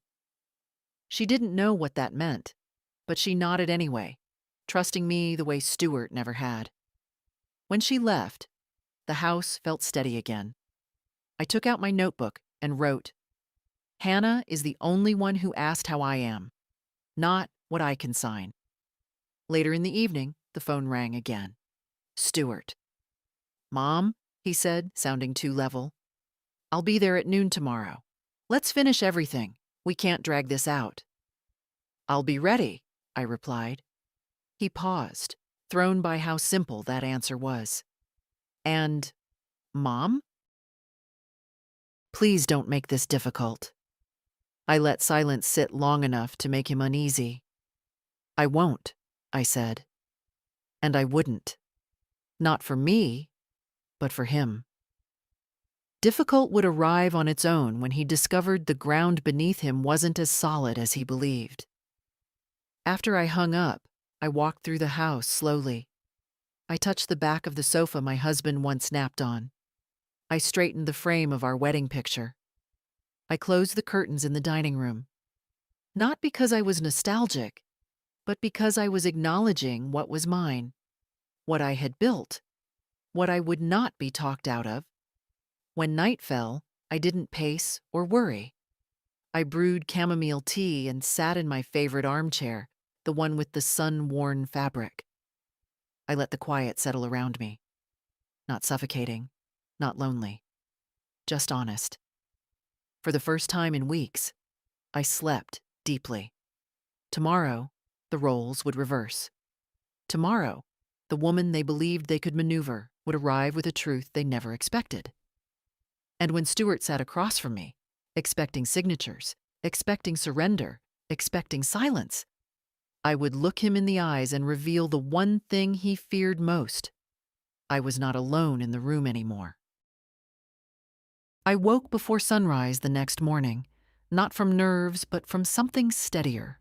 She didn't know what that meant, but she nodded anyway, trusting me the way Stuart never had. When she left, the house felt steady again. I took out my notebook and wrote, "Hannah is the only one who asked how I am, not what I can sign." Later in the evening, the phone rang again. Stuart. "Mom," he said, sounding too level, "I'll be there at noon tomorrow. Let's finish everything. We can't drag this out." "I'll be ready," I replied. He paused, thrown by how simple that answer was. "And Mom?" "Please don't make this difficult." I let silence sit long enough to make him uneasy. "I won't," I said. And I wouldn't. Not for me, but for him. Difficult would arrive on its own when he discovered the ground beneath him wasn't as solid as he believed. After I hung up, I walked through the house slowly. I touched the back of the sofa my husband once napped on. I straightened the frame of our wedding picture. I closed the curtains in the dining room. Not because I was nostalgic, but because I was acknowledging what was mine, what I had built, what I would not be talked out of. When night fell, I didn't pace or worry. I brewed chamomile tea and sat in my favorite armchair, the one with the sun-worn fabric. I let the quiet settle around me. Not suffocating, not lonely, just honest. For the first time in weeks, I slept deeply. Tomorrow, the roles would reverse. Tomorrow, the woman they believed they could maneuver would arrive with a truth they never expected. And when Stuart sat across from me, expecting signatures, expecting surrender, expecting silence, I would look him in the eyes and reveal the one thing he feared most. I was not alone in the room anymore. I woke before sunrise the next morning, not from nerves, but from something steadier: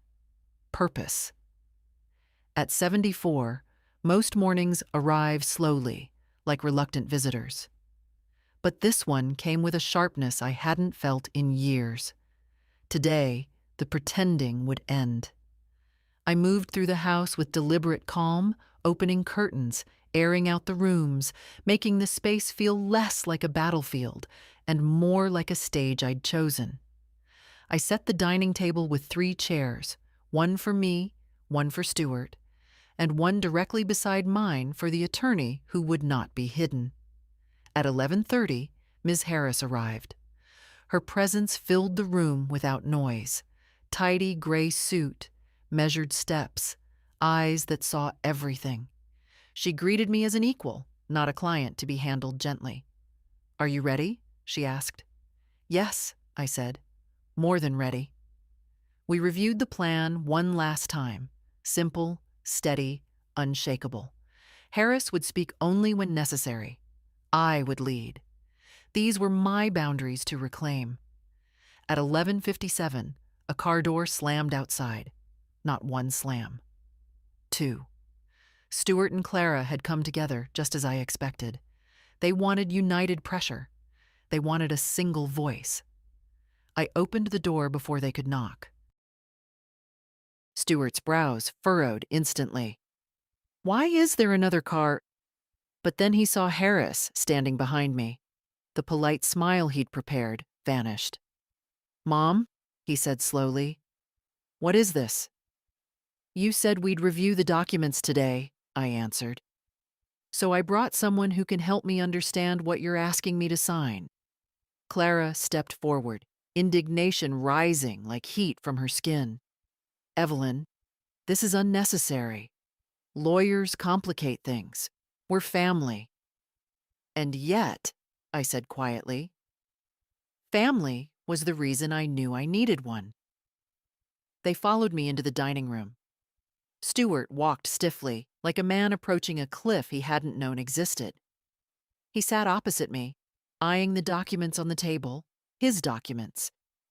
purpose. At 74, most mornings arrive slowly, like reluctant visitors. But this one came with a sharpness I hadn't felt in years. Today, the pretending would end. I moved through the house with deliberate calm, opening curtains, airing out the rooms, making the space feel less like a battlefield and more like a stage I'd chosen. I set the dining table with 3 chairs, one for me, one for Stuart, and one directly beside mine for the attorney who would not be hidden. At 11:30, Ms. Harris arrived. Her presence filled the room without noise. Tidy gray suit, measured steps, eyes that saw everything. She greeted me as an equal, not a client to be handled gently. "Are you ready?" she asked. "Yes," I said. "More than ready." We reviewed the plan one last time. Simple, steady, unshakable. Harris would speak only when necessary. I would lead. These were my boundaries to reclaim. At 11:57, a car door slammed outside. Not one slam. 2. Stuart and Clara had come together just as I expected. They wanted united pressure. They wanted a single voice. I opened the door before they could knock. Stuart's brows furrowed instantly. "Why is there another car?" But then he saw Harris standing behind me. The polite smile he'd prepared vanished. "Mom," he said slowly, "what is this?" "You said we'd review the documents today," I answered. "So I brought someone who can help me understand what you're asking me to sign." Clara stepped forward, indignation rising like heat from her skin. "Evelyn, this is unnecessary. Lawyers complicate things. We're family." "And yet," I said quietly, "family was the reason I knew I needed one." They followed me into the dining room. Stuart walked stiffly, like a man approaching a cliff he hadn't known existed. He sat opposite me, eyeing the documents on the table, his documents.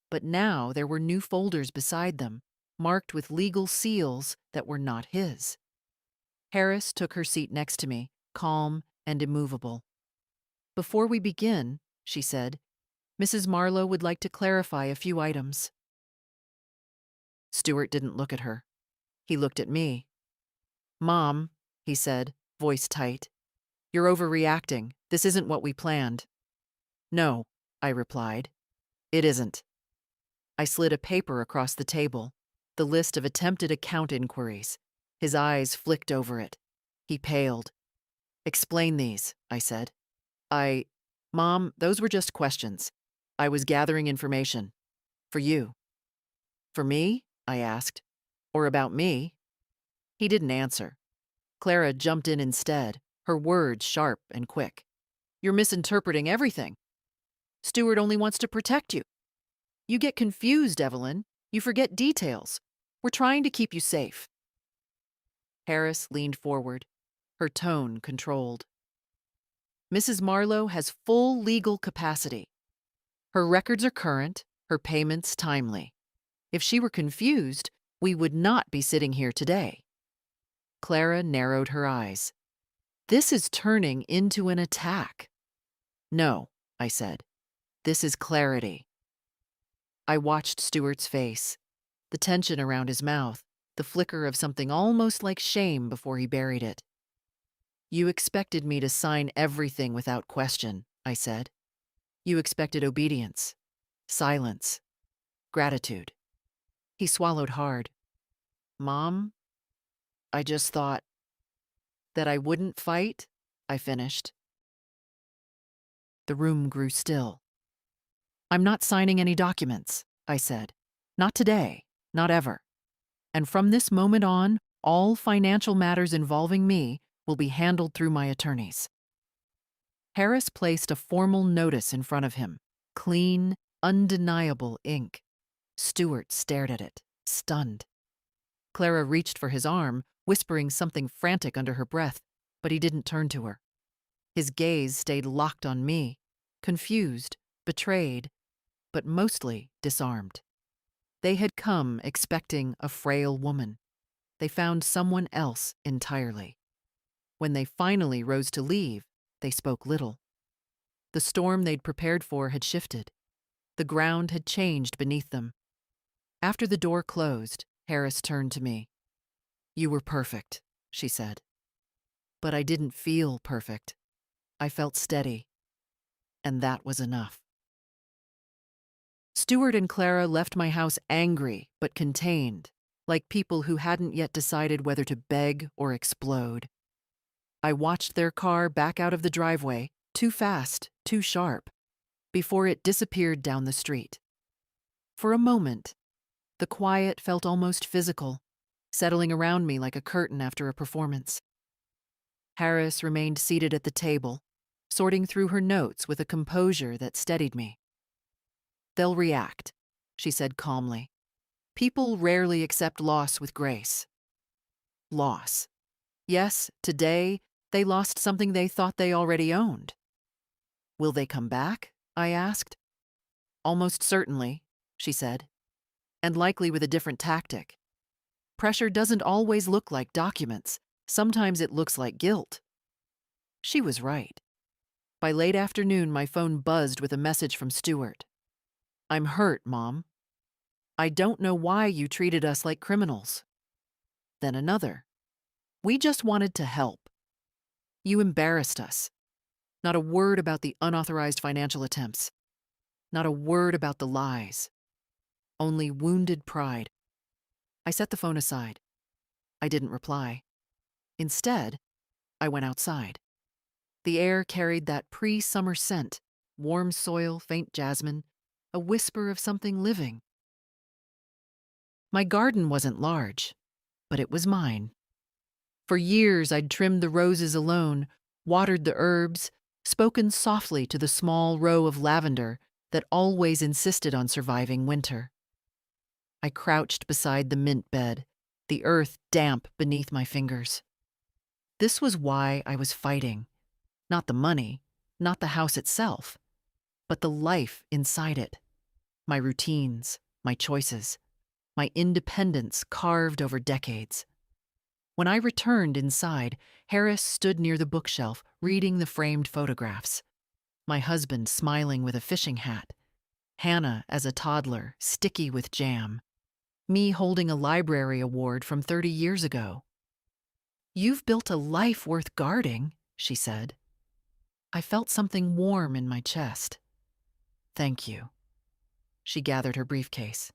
But now there were new folders beside them, marked with legal seals that were not his. Harris took her seat next to me, calm and immovable. "Before we begin," she said, "Mrs. Marlowe would like to clarify a few items." Stuart didn't look at her. He looked at me. "Mom," he said, voice tight, "you're overreacting. This isn't what we planned." "No," I replied. "It isn't." I slid a paper across the table, the list of attempted account inquiries. His eyes flicked over it. He paled. "Explain these," I said. Mom, those were just questions. I was gathering information. For you." "For me?" I asked. "Or about me?" He didn't answer. Clara jumped in instead, her words sharp and quick. "You're misinterpreting everything. Stuart only wants to protect you. You get confused, Evelyn. You forget details. We're trying to keep you safe." Harris leaned forward, her tone controlled. "Mrs. Marlowe has full legal capacity. Her records are current, her payments timely. If she were confused, we would not be sitting here today." Clara narrowed her eyes. "This is turning into an attack." "No," I said. "This is clarity." I watched Stuart's face, the tension around his mouth, the flicker of something almost like shame before he buried it. "You expected me to sign everything without question," I said. "You expected obedience, silence, gratitude." He swallowed hard. "Mom, I just thought that I wouldn't fight," I finished. The room grew still. "I'm not signing any documents," I said. "Not today, not ever. And from this moment on, all financial matters involving me will be handled through my attorneys." Harris placed a formal notice in front of him, clean, undeniable ink. Stuart stared at it, stunned. Clara reached for his arm, whispering something frantic under her breath, but he didn't turn to her. His gaze stayed locked on me, confused, betrayed, but mostly disarmed. They had come expecting a frail woman. They found someone else entirely. When they finally rose to leave, they spoke little. The storm they'd prepared for had shifted. The ground had changed beneath them. After the door closed, Harris turned to me. "You were perfect," she said. But I didn't feel perfect. I felt steady. And that was enough. Stuart and Clara left my house angry but contained, like people who hadn't yet decided whether to beg or explode. I watched their car back out of the driveway, too fast, too sharp, before it disappeared down the street. For a moment, the quiet felt almost physical, settling around me like a curtain after a performance. Harris remained seated at the table, sorting through her notes with a composure that steadied me. "They'll react," she said calmly. "People rarely accept loss with grace." Loss. Yes, today, they lost something they thought they already owned. "Will they come back?" I asked. "Almost certainly," she said, "and likely with a different tactic. Pressure doesn't always look like documents. Sometimes it looks like guilt." She was right. By late afternoon, my phone buzzed with a message from Stuart. "I'm hurt, Mom. I don't know why you treated us like criminals." Then another. "We just wanted to help. You embarrassed us. Not a word about the unauthorized financial attempts. Not a word about the lies. Only wounded pride." I set the phone aside. I didn't reply. Instead, I went outside. The air carried that pre-summer scent, warm soil, faint jasmine, a whisper of something living. My garden wasn't large, but it was mine. For years, I'd trimmed the roses alone, watered the herbs, spoken softly to the small row of lavender that always insisted on surviving winter. I crouched beside the mint bed, the earth damp beneath my fingers. This was why I was fighting. Not the money, not the house itself, but the life inside it. My routines, my choices, my independence carved over decades. When I returned inside, Harris stood near the bookshelf, reading the framed photographs. My husband smiling with a fishing hat. Hannah as a toddler, sticky with jam. Me holding a library award from 30 years ago. "You've built a life worth guarding," she said. I felt something warm in my chest. "Thank you." She gathered her briefcase.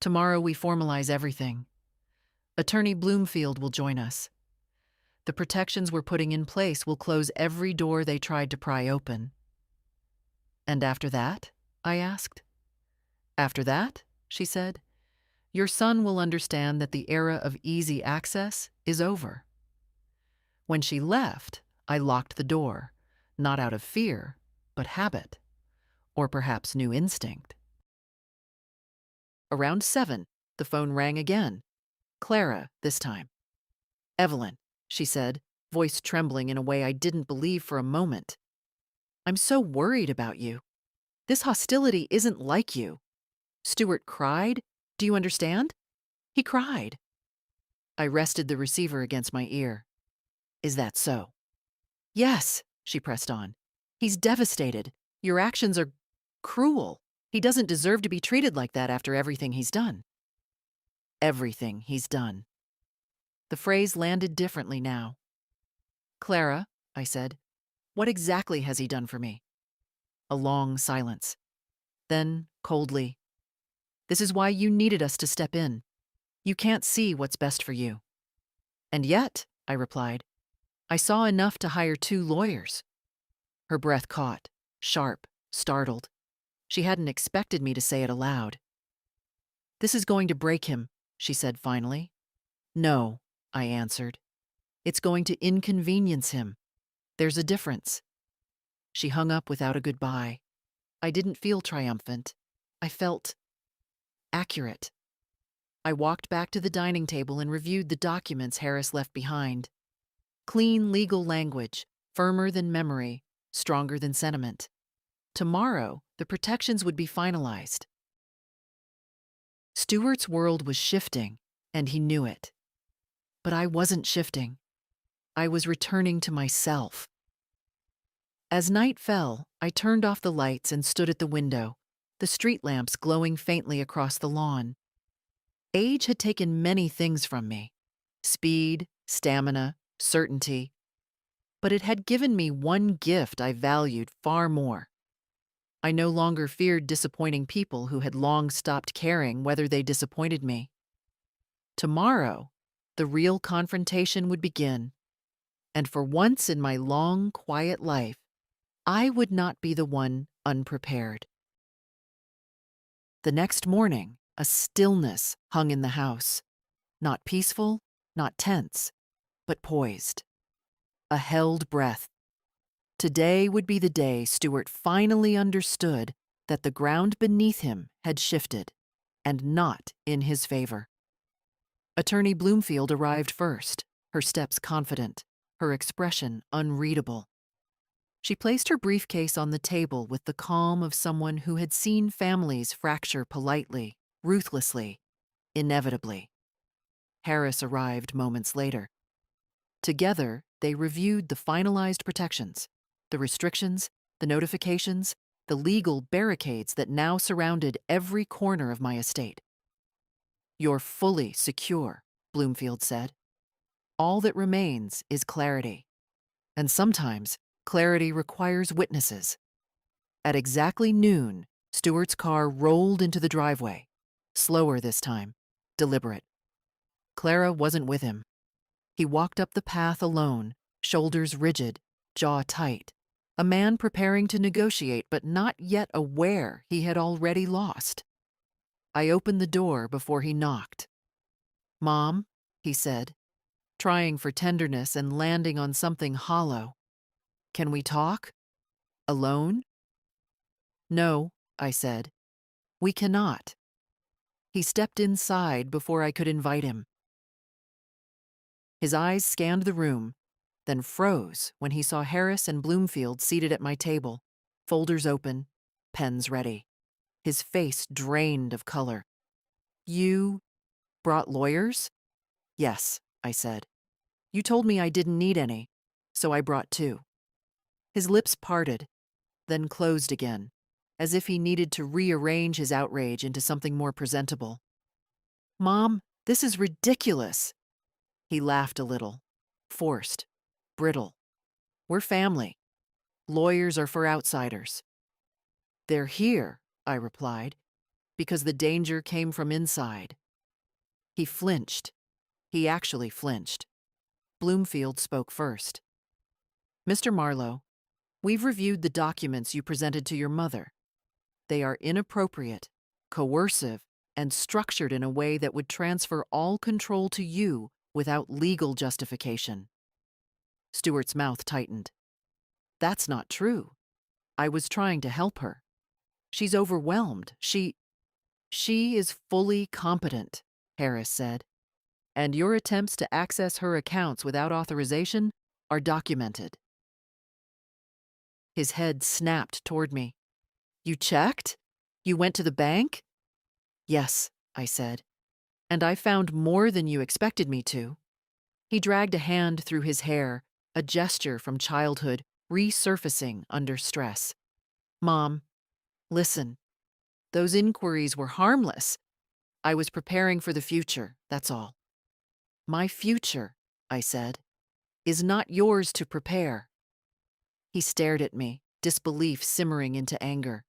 "Tomorrow we formalize everything. Attorney Bloomfield will join us. The protections we're putting in place will close every door they tried to pry open." "And after that?" I asked. "After that," she said, "your son will understand that the era of easy access is over." When she left, I locked the door, not out of fear, but habit, or perhaps new instinct. Around 7, the phone rang again. Clara, this time. "Evelyn," she said, voice trembling in a way I didn't believe for a moment. "I'm so worried about you. This hostility isn't like you. Stuart cried. Do you understand? He cried." I rested the receiver against my ear. "Is that so?" "Yes," she pressed on. "He's devastated. Your actions are cruel. He doesn't deserve to be treated like that after everything he's done." Everything he's done. The phrase landed differently now. "Clara," I said, "what exactly has he done for me?" A long silence. Then, coldly, "This is why you needed us to step in. You can't see what's best for you." "And yet," I replied, "I saw enough to hire 2 lawyers." Her breath caught, sharp, startled. She hadn't expected me to say it aloud. "This is going to break him," she said finally. "No," I answered. "It's going to inconvenience him. There's a difference." She hung up without a goodbye. I didn't feel triumphant. I felt accurate. I walked back to the dining table and reviewed the documents Harris left behind. Clean legal language, firmer than memory, stronger than sentiment. Tomorrow, the protections would be finalized. Stuart's world was shifting, and he knew it. But I wasn't shifting. I was returning to myself. As night fell, I turned off the lights and stood at the window, the street lamps glowing faintly across the lawn. Age had taken many things from me: speed, stamina, certainty. But it had given me one gift I valued far more. I no longer feared disappointing people who had long stopped caring whether they disappointed me. Tomorrow, the real confrontation would begin, and for once in my long, quiet life, I would not be the one unprepared. The next morning, a stillness hung in the house, not peaceful, not tense, but poised. A held breath. Today would be the day Stuart finally understood that the ground beneath him had shifted, and not in his favor. Attorney Bloomfield arrived first, her steps confident, her expression unreadable. She placed her briefcase on the table with the calm of someone who had seen families fracture politely, ruthlessly, inevitably. Harris arrived moments later. Together, they reviewed the finalized protections, the restrictions, the notifications, the legal barricades that now surrounded every corner of my estate. "You're fully secure," Bloomfield said. "All that remains is clarity. And sometimes, clarity requires witnesses." At exactly noon, Stuart's car rolled into the driveway. Slower this time, deliberate. Clara wasn't with him. He walked up the path alone, shoulders rigid, jaw tight. A man preparing to negotiate but not yet aware he had already lost. I opened the door before he knocked. "Mom," he said, trying for tenderness and landing on something hollow. "Can we talk? Alone?" "No," I said. "We cannot." He stepped inside before I could invite him. His eyes scanned the room, then froze when he saw Harris and Bloomfield seated at my table, folders open, pens ready. His face drained of color. "You brought lawyers?" "Yes," I said. "You told me I didn't need any, so I brought two." His lips parted, then closed again, as if he needed to rearrange his outrage into something more presentable. "Mom, this is ridiculous." He laughed a little, forced, brittle. "We're family. Lawyers are for outsiders." "They're here," I replied, "because the danger came from inside." He flinched. He actually flinched. Bloomfield spoke first. "Mr. Marlowe, we've reviewed the documents you presented to your mother. They are inappropriate, coercive, and structured in a way that would transfer all control to you without legal justification." Stuart's mouth tightened. "That's not true. I was trying to help her. She's overwhelmed. She is fully competent," Harris said. "And your attempts to access her accounts without authorization are documented." His head snapped toward me. "You checked? You went to the bank?" "Yes," I said. "And I found more than you expected me to." He dragged a hand through his hair, a gesture from childhood resurfacing under stress. "Mom, listen. Those inquiries were harmless. I was preparing for the future, that's all." "My future," I said, "is not yours to prepare." He stared at me, disbelief simmering into anger.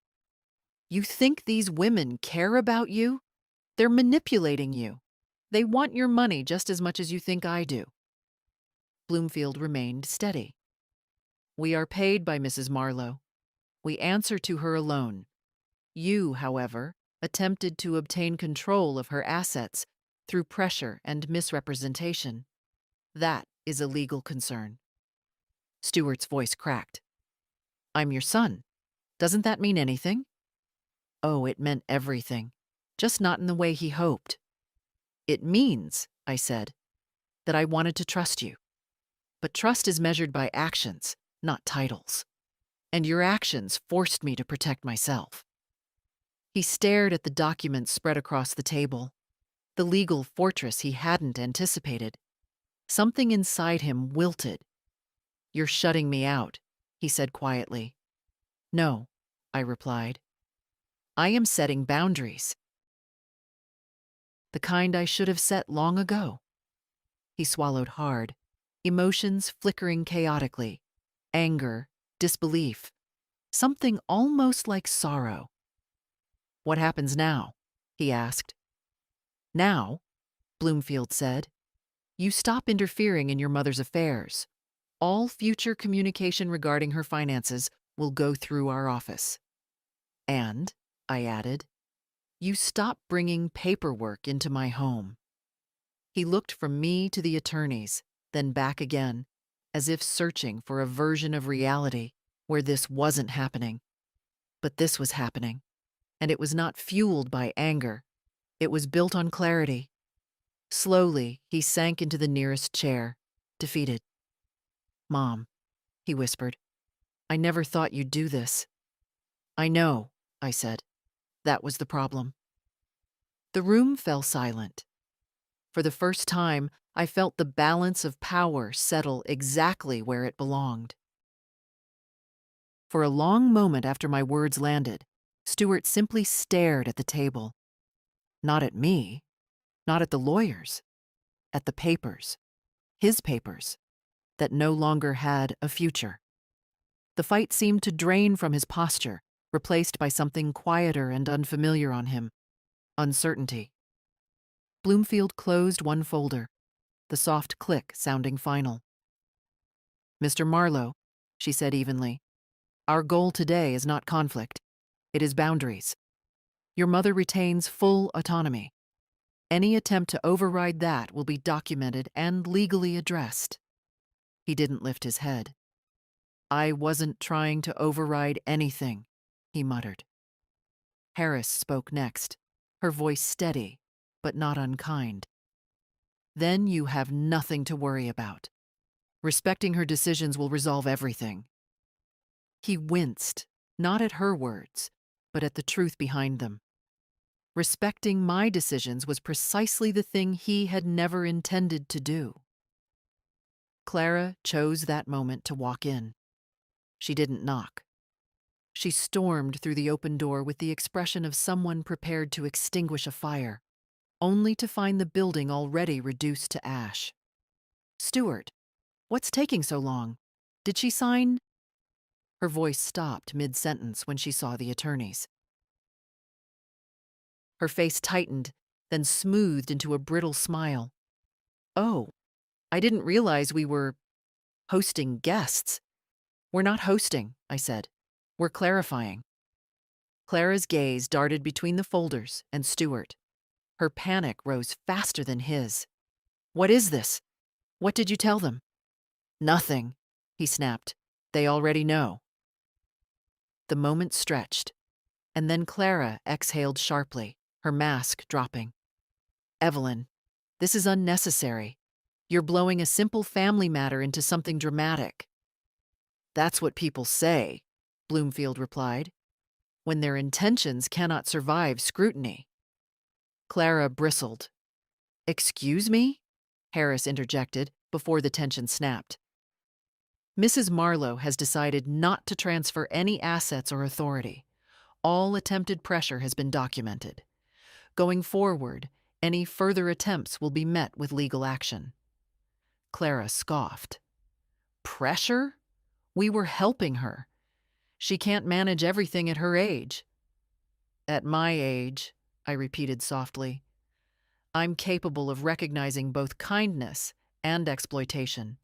"You think these women care about you? They're manipulating you. They want your money just as much as you think I do." Bloomfield remained steady. "We are paid by Mrs. Marlowe. We answer to her alone. You, however, attempted to obtain control of her assets through pressure and misrepresentation. That is a legal concern." Stuart's voice cracked. "I'm your son. Doesn't that mean anything?" Oh, it meant everything, just not in the way he hoped. "It means," I said, "that I wanted to trust you. But trust is measured by actions, not titles. And your actions forced me to protect myself. He stared at the documents spread across the table, the legal fortress he hadn't anticipated. Something inside him wilted. "You're shutting me out," he said quietly. "No," I replied. "I am setting boundaries. The kind I should have set long ago." He swallowed hard, emotions flickering chaotically. Anger, disbelief, something almost like sorrow. "What happens now?" he asked. "Now," Bloomfield said, "you stop interfering in your mother's affairs. All future communication regarding her finances will go through our office. And," I added, "you stop bringing paperwork into my home." He looked from me to the attorneys, then back again, as if searching for a version of reality where this wasn't happening. But this was happening, and it was not fueled by anger. It was built on clarity. Slowly, he sank into the nearest chair, defeated. "Mom," he whispered, "I never thought you'd do this." "I know," I said. "That was the problem." The room fell silent. For the first time, I felt the balance of power settle exactly where it belonged. For a long moment after my words landed, Stewart simply stared at the table. Not at me, not at the lawyers, at the papers, his papers, that no longer had a future. The fight seemed to drain from his posture, replaced by something quieter and unfamiliar on him: uncertainty. Bloomfield closed one folder, the soft click sounding final. "Mr. Marlowe," she said evenly, "our goal today is not conflict. It is boundaries. Your mother retains full autonomy. Any attempt to override that will be documented and legally addressed." He didn't lift his head. "I wasn't trying to override anything," he muttered. Harris spoke next, her voice steady, but not unkind. "Then you have nothing to worry about. Respecting her decisions will resolve everything." He winced, not at her words, but at the truth behind them. Respecting my decisions was precisely the thing he had never intended to do. Clara chose that moment to walk in. She didn't knock. She stormed through the open door with the expression of someone prepared to extinguish a fire, only to find the building already reduced to ash. "Stewart, what's taking so long? Did she sign?" Her voice stopped mid-sentence when she saw the attorneys. Her face tightened, then smoothed into a brittle smile. "Oh, I didn't realize we were hosting guests." "We're not hosting," I said. "We're clarifying." Clara's gaze darted between the folders and Stewart. Her panic rose faster than his. "What is this? What did you tell them?" "Nothing," he snapped. "They already know." The moment stretched, and then Clara exhaled sharply, her mask dropping. "Evelyn, this is unnecessary. You're blowing a simple family matter into something dramatic." "That's what people say," Bloomfield replied, "when their intentions cannot survive scrutiny." Clara bristled. "Excuse me?" Harris interjected before the tension snapped. "Mrs. Marlowe has decided not to transfer any assets or authority. All attempted pressure has been documented. Going forward, any further attempts will be met with legal action." Clara scoffed. "Pressure? We were helping her. She can't manage everything at her age." "At my age," I repeated softly, "I'm capable of recognizing both kindness and exploitation.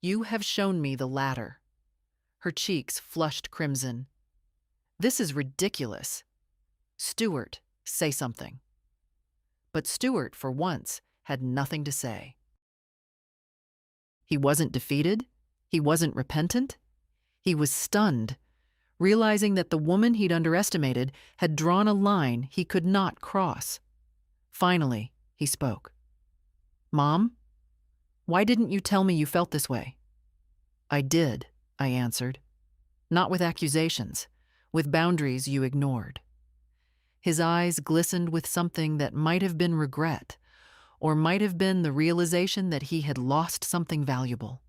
You have shown me the latter." Her cheeks flushed crimson. "This is ridiculous. Stewart, say something." But Stewart, for once, had nothing to say. He wasn't defeated. He wasn't repentant. He was stunned, realizing that the woman he'd underestimated had drawn a line he could not cross. Finally, he spoke. "Mom, why didn't you tell me you felt this way?" "I did," I answered. Not with accusations, with boundaries you ignored. His eyes glistened with something that might have been regret, or might have been the realization that he had lost something valuable.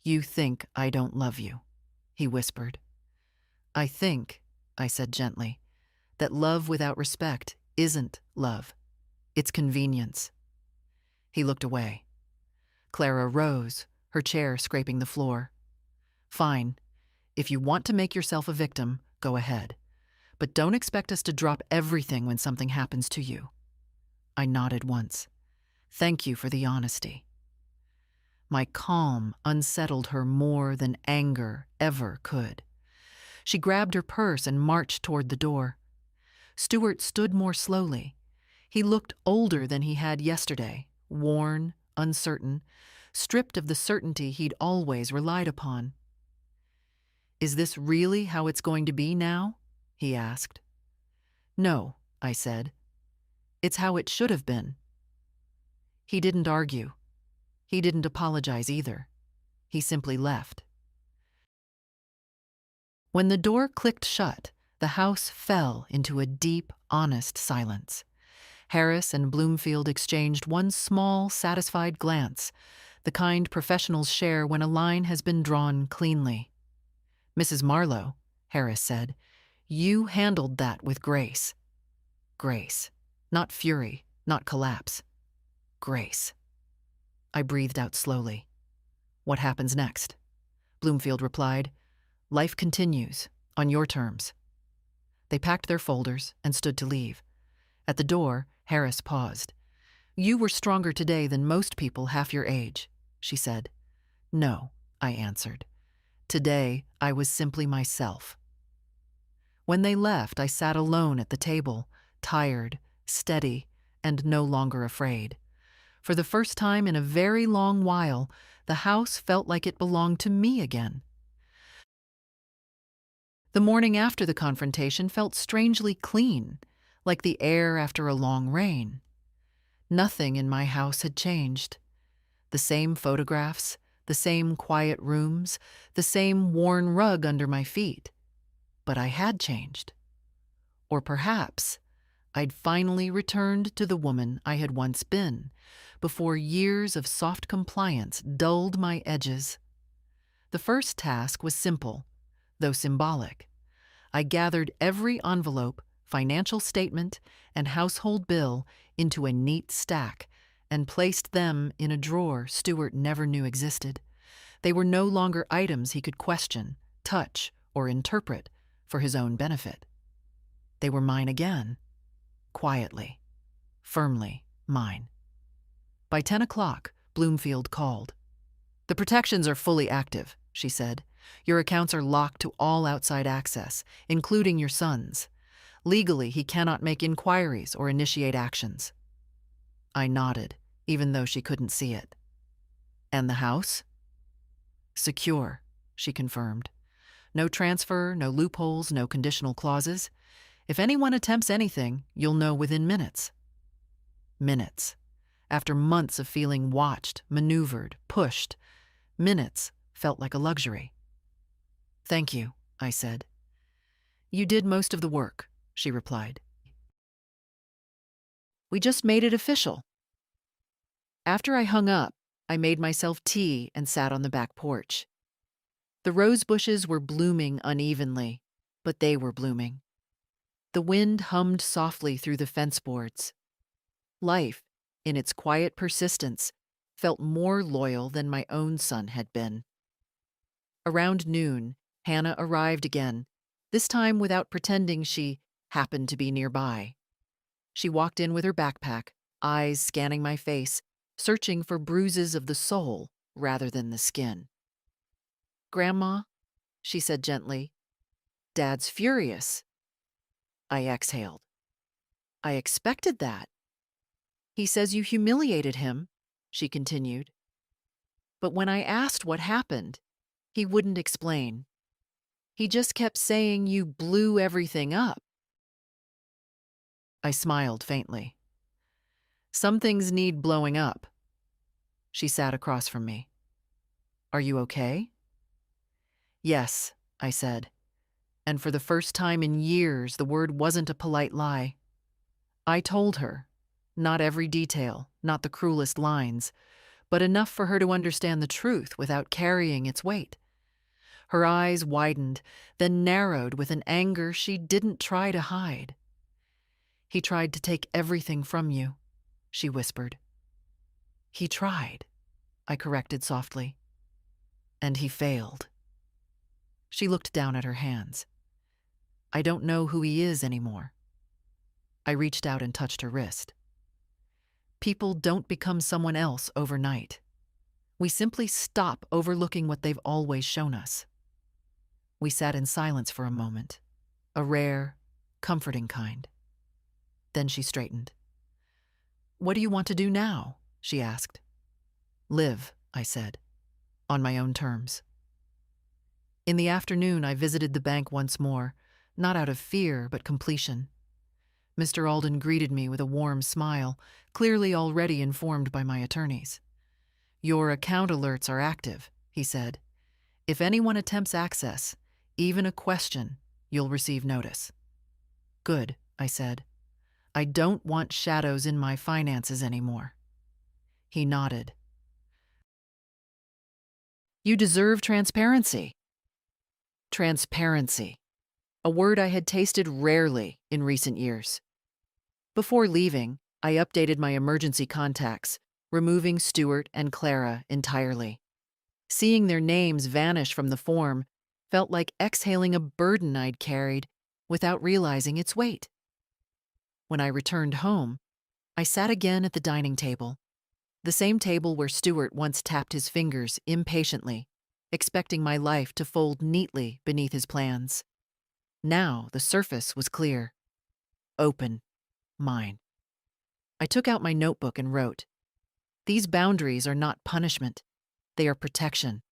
You think I don't love you, he whispered. I think, I said gently, that love without respect isn't love. It's convenience. He looked away. Clara rose, her chair scraping the floor. Fine. If you want to make yourself a victim, go ahead. But don't expect us to drop everything when something happens to you. I nodded once. Thank you for the honesty. My calm unsettled her more than anger ever could. She grabbed her purse and marched toward the door. Stuart stood more slowly. He looked older than he had yesterday, worn, uncertain, stripped of the certainty he'd always relied upon. Is this really how it's going to be now? He asked. No, I said. It's how it should have been. He didn't argue. He didn't apologize either. He simply left. When the door clicked shut, the house fell into a deep, honest silence. Harris and Bloomfield exchanged one small, satisfied glance, the kind professionals share when a line has been drawn cleanly. Mrs. Marlowe, Harris said, you handled that with grace. Grace. Not fury, not collapse. Grace. I breathed out slowly. What happens next? Bloomfield replied, life continues, on your terms. They packed their folders and stood to leave. At the door, Harris paused. You were stronger today than most people half your age, she said. No, I answered. Today, I was simply myself. When they left, I sat alone at the table, tired, steady, and no longer afraid. For the first time in a very long while, the house felt like it belonged to me again. The morning after the confrontation felt strangely clean, like the air after a long rain. Nothing in my house had changed. The same photographs, the same quiet rooms, the same worn rug under my feet. But I had changed. Or perhaps I'd finally returned to the woman I had once been, before years of soft compliance dulled my edges. The first task was simple, though symbolic. I gathered every envelope, financial statement, and household bill into a neat stack and placed them in a drawer Stuart never knew existed. They were no longer items he could question, touch, or interpret for his own benefit. They were mine again, quietly, firmly mine. By 10 o'clock, Bloomfield called. The protections are fully active, she said. Your accounts are locked to all outside access, including your son's. Legally, he cannot make inquiries or initiate actions. I nodded, even though she couldn't see it. And the house? Secure, she confirmed. No transfer, no loopholes, no conditional clauses. If anyone attempts anything, you'll know within minutes. Minutes. After months of feeling watched, maneuvered, pushed, minutes felt like a luxury. Thank you, I said. You did most of the work, she replied. We just made it official. After I hung up, I made myself tea and sat on the back porch. The rose bushes were blooming unevenly, but they were blooming. The wind hummed softly through the fence boards. Life, in its quiet persistence, felt more loyal than my own son had been. Around noon, Hannah arrived again, this time without pretending she happened to be nearby. She walked in with her backpack, eyes scanning my face, searching for bruises of the soul rather than the skin. Grandma, she said gently, Dad's furious. I exhaled. I expected that. He says you humiliated him, she continued. But when I asked what happened, he wouldn't explain. He just kept saying you blew everything up. I smiled faintly. Some things need blowing up. She sat across from me. Are you okay? Yes, I said, and for the first time in years, the word wasn't a polite lie. I told her, not every detail, not the cruelest lines, but enough for her to understand the truth without carrying its weight. Her eyes widened, then narrowed with an anger she didn't try to hide. He tried to take everything from you, she whispered. He tried, I corrected softly. And he failed. She looked down at her hands. I don't know who he is anymore. I reached out and touched her wrist. People don't become someone else overnight. We simply stop overlooking what they've always shown us. We sat in silence for a moment, a rare, comforting kind. Then she straightened. What do you want to do now? She asked. Live, I said, on my own terms. In the afternoon, I visited the bank once more, not out of fear, but completion. Mr. Alden greeted me with a warm smile, clearly already informed by my attorneys. Your account alerts are active, he said. If anyone attempts access, even a question, you'll receive notice. Good, I said. I don't want shadows in my finances anymore. He nodded. You deserve transparency. Transparency, a word I had tasted rarely in recent years. Before leaving, I updated my emergency contacts, removing Stuart and Clara entirely. Seeing their names vanish from the form felt like exhaling a burden I'd carried without realizing its weight. When I returned home, I sat again at the dining table, the same table where Stuart once tapped his fingers impatiently, expecting my life to fold neatly beneath his plans. Now the surface was clear. Open. Mine. I took out my notebook and wrote, These boundaries are not punishment. They are protection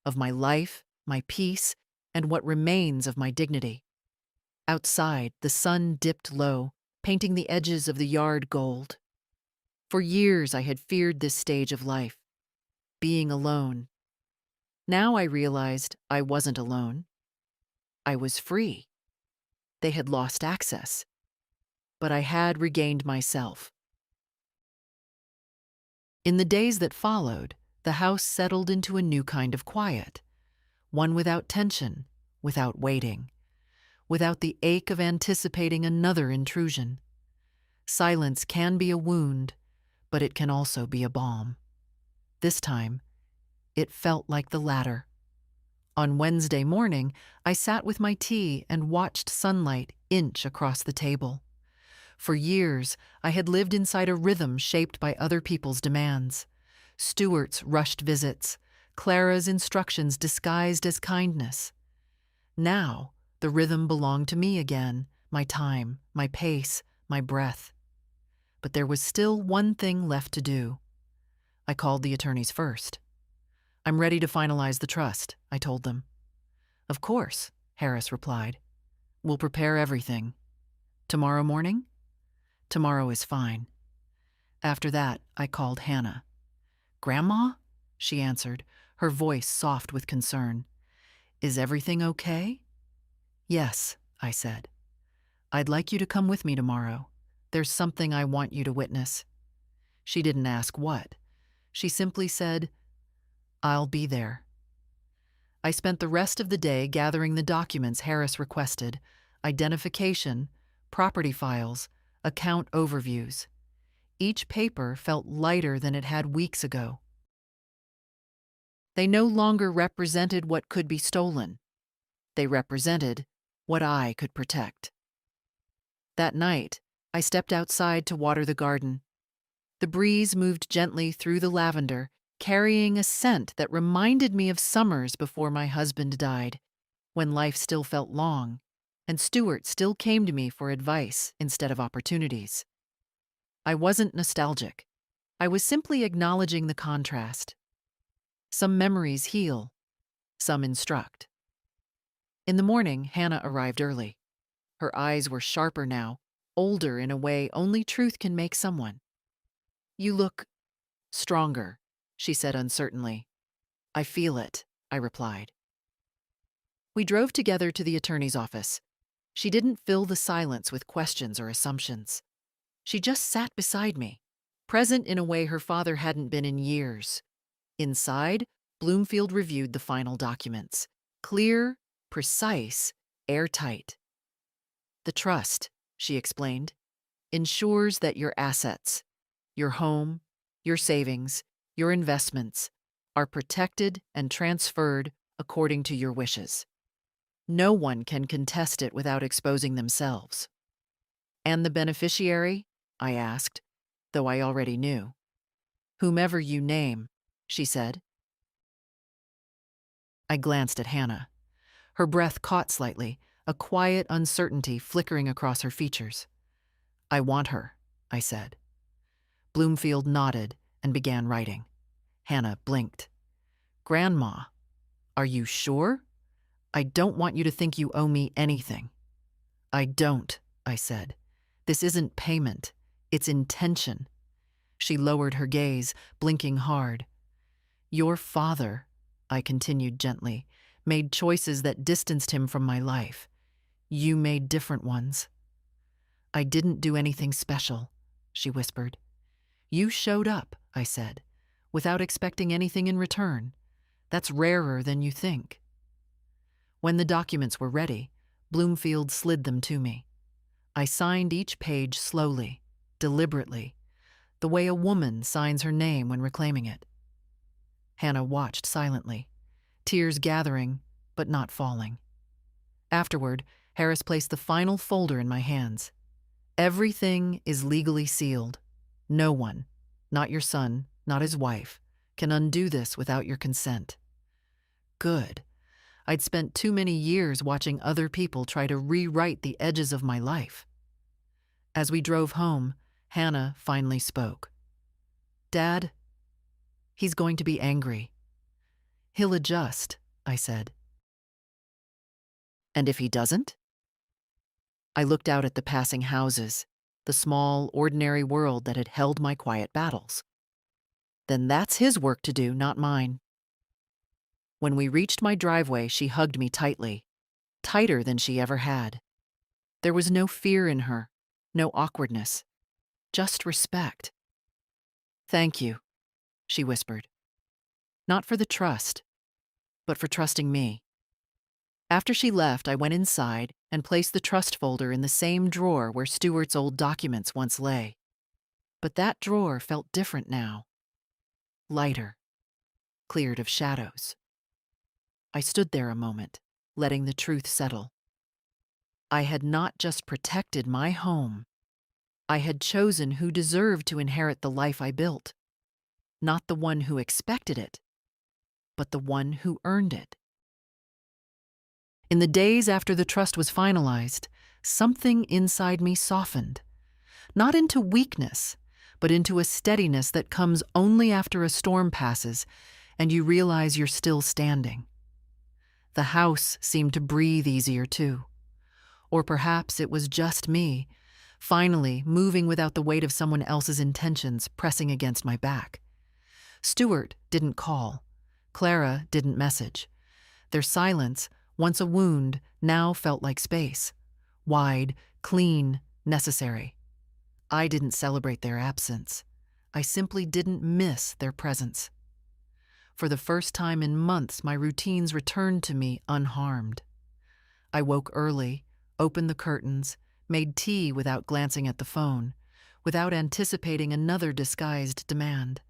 of my life, my peace, and what remains of my dignity. Outside, the sun dipped low, painting the edges of the yard gold. For years, I had feared this stage of life, being alone. Now I realized I wasn't alone. I was free. They had lost access, but I had regained myself. In the days that followed, the house settled into a new kind of quiet, one without tension, without waiting, without the ache of anticipating another intrusion. Silence can be a wound, but it can also be a balm. This time, it felt like the latter. On Wednesday morning, I sat with my tea and watched sunlight inch across the table. For years, I had lived inside a rhythm shaped by other people's demands. Stuart's rushed visits, Clara's instructions disguised as kindness. Now, the rhythm belonged to me again, my time, my pace, my breath. But there was still one thing left to do. I called the attorneys first. I'm ready to finalize the trust, I told them. Of course, Harris replied. We'll prepare everything. Tomorrow morning? Tomorrow is fine. After that, I called Hannah. Grandma? She answered, her voice soft with concern. Is everything okay? Yes, I said. I'd like you to come with me tomorrow. There's something I want you to witness. She didn't ask what. She simply said, I'll be there. I spent the rest of the day gathering the documents Harris requested: identification, property files, account overviews. Each paper felt lighter than it had weeks ago. They no longer represented what could be stolen. They represented what I could protect. That night, I stepped outside to water the garden. The breeze moved gently through the lavender, carrying a scent that reminded me of summers before my husband died, when life still felt long, and Stuart still came to me for advice instead of opportunities. I wasn't nostalgic. I was simply acknowledging the contrast. Some memories heal, some instruct. In the morning, Hannah arrived early. Her eyes were sharper now, older in a way only truth can make someone. You look stronger, she said uncertainly. I feel it, I replied. We drove together to the attorney's office. She didn't fill the silence with questions or assumptions. She just sat beside me, present in a way her father hadn't been in years. Inside, Bloomfield reviewed the final documents. Clear, precise, airtight. The trust, she explained, ensures that your assets, your home, your savings, your investments, are protected and transferred according to your wishes. No one can contest it without exposing themselves. And the beneficiary? I asked, though I already knew. Whomever you name, she said. I glanced at Hannah. Her breath caught slightly, a quiet uncertainty flickering across her features. I want her, I said. Bloomfield nodded and began writing. Hannah blinked. Grandma, are you sure? I don't want you to think you owe me anything. I don't, I said. This isn't payment. It's intention. She lowered her gaze, blinking hard. Your father, I continued gently, made choices that distanced him from my life. You made different ones. I didn't do anything special, she whispered. You showed up, I said, without expecting anything in return. That's rarer than you think. When the documents were ready, Bloomfield slid them to me. I signed each page slowly, deliberately, the way a woman signs her name when reclaiming it. Hannah watched silently, tears gathering but not falling. Afterward, Harris placed the final folder in my hands. Everything is legally sealed. No one, not your son, not his wife, can undo this without your consent. Good. I'd spent too many years watching other people try to rewrite the edges of my life. As we drove home, Hannah finally spoke. Dad, he's going to be angry. He'll adjust, I said. And if he doesn't? I looked out at the passing houses, the small, ordinary world that had held my quiet battles. Then that's his work to do, not mine. When we reached my driveway, she hugged me tightly, tighter than she ever had. There was no fear in her, no awkwardness, just respect. Thank you, she whispered. Not for the trust, but for trusting me. After she left, I went inside and placed the trust folder in the same drawer where Stuart's old documents once lay. But that drawer felt different now. Lighter, cleared of shadows. I stood there a moment, letting the truth settle. I had not just protected my home. I had chosen who deserved to inherit the life I built. Not the one who expected it, but the one who earned it. In the days after the trust was finalized, something inside me softened. Not into weakness, but into a steadiness that comes only after a storm passes and you realize you're still standing. The house seemed to breathe easier too. Or perhaps it was just me, finally moving without the weight of someone else's intentions pressing against my back. Stuart didn't call. Clara didn't message. Their silence, once a wound, now felt like space. Wide, clean, necessary. I didn't celebrate their absence. I simply didn't miss their presence. For the first time in months, my routines returned to me unharmed. I woke early, opened the curtains, made tea without glancing at the phone, without anticipating another disguised demand.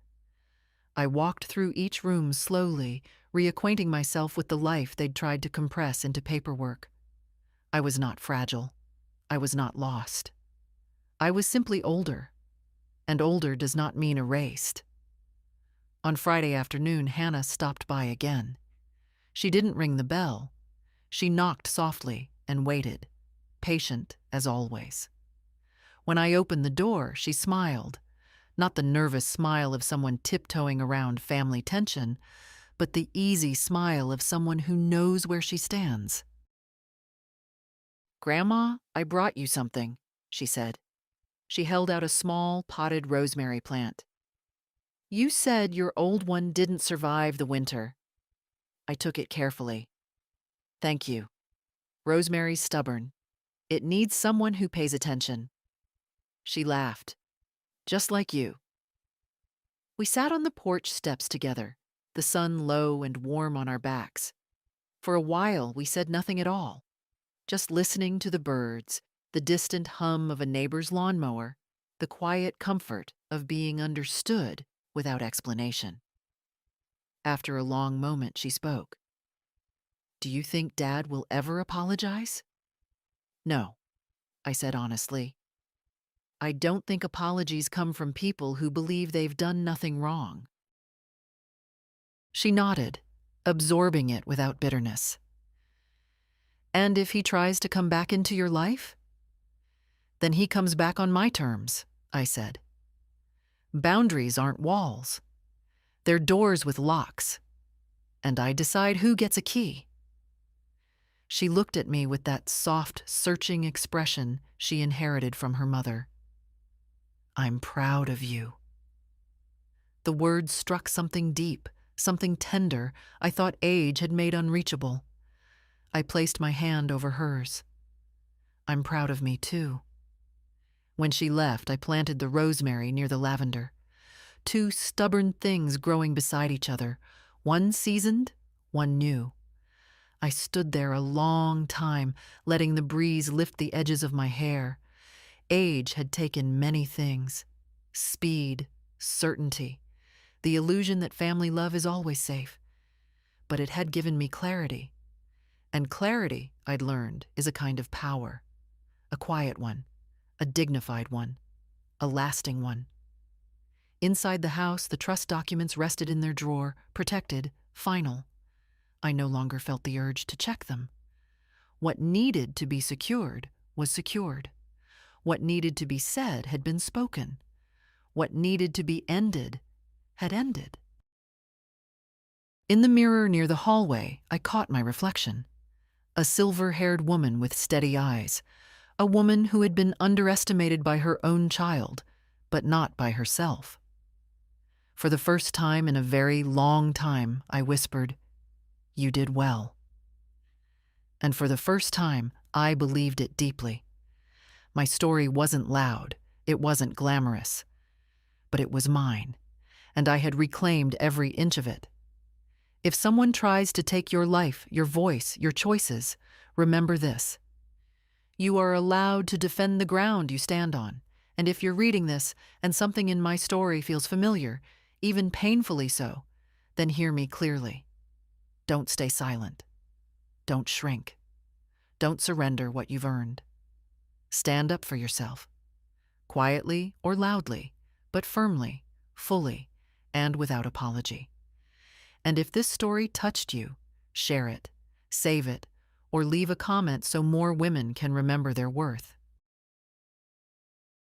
I walked through each room slowly, reacquainting myself with the life they'd tried to compress into paperwork. I was not fragile. I was not lost. I was simply older, and older does not mean erased. On Friday afternoon, Hannah stopped by again. She didn't ring the bell. She knocked softly and waited, patient as always. When I opened the door, she smiled, not the nervous smile of someone tiptoeing around family tension, but the easy smile of someone who knows where she stands. "Grandma, I brought you something," she said. She held out a small, potted rosemary plant. "You said your old one didn't survive the winter." I took it carefully. Thank you. Rosemary's stubborn. It needs someone who pays attention. She laughed. Just like you. We sat on the porch steps together, the sun low and warm on our backs. For a while, we said nothing at all, just listening to the birds, the distant hum of a neighbor's lawnmower, the quiet comfort of being understood without explanation. After a long moment, she spoke. Do you think Dad will ever apologize? No, I said honestly. I don't think apologies come from people who believe they've done nothing wrong. She nodded, absorbing it without bitterness. And if he tries to come back into your life? Then he comes back on my terms, I said. Boundaries aren't walls. They're doors with locks. And I decide who gets a key. She looked at me with that soft, searching expression she inherited from her mother. I'm proud of you. The words struck something deep, something tender I thought age had made unreachable. I placed my hand over hers. I'm proud of me, too. When she left, I planted the rosemary near the lavender. Two stubborn things growing beside each other, one seasoned, one new. I stood there a long time, letting the breeze lift the edges of my hair. Age had taken many things. Speed, certainty, the illusion that family love is always safe. But it had given me clarity. And clarity, I'd learned, is a kind of power. A quiet one, a dignified one, a lasting one. Inside the house, the trust documents rested in their drawer, protected, final. I no longer felt the urge to check them. What needed to be secured was secured. What needed to be said had been spoken. What needed to be ended had ended. In the mirror near the hallway, I caught my reflection. A silver-haired woman with steady eyes. A woman who had been underestimated by her own child, but not by herself. For the first time in a very long time, I whispered, "You did well." And for the first time, I believed it deeply. My story wasn't loud, it wasn't glamorous, but it was mine, and I had reclaimed every inch of it. If someone tries to take your life, your voice, your choices, remember this. You are allowed to defend the ground you stand on, and if you're reading this and something in my story feels familiar, even painfully so, then hear me clearly. Don't stay silent. Don't shrink. Don't surrender what you've earned. Stand up for yourself, quietly or loudly, but firmly, fully, and without apology. And if this story touched you, share it, save it, or leave a comment so more women can remember their worth.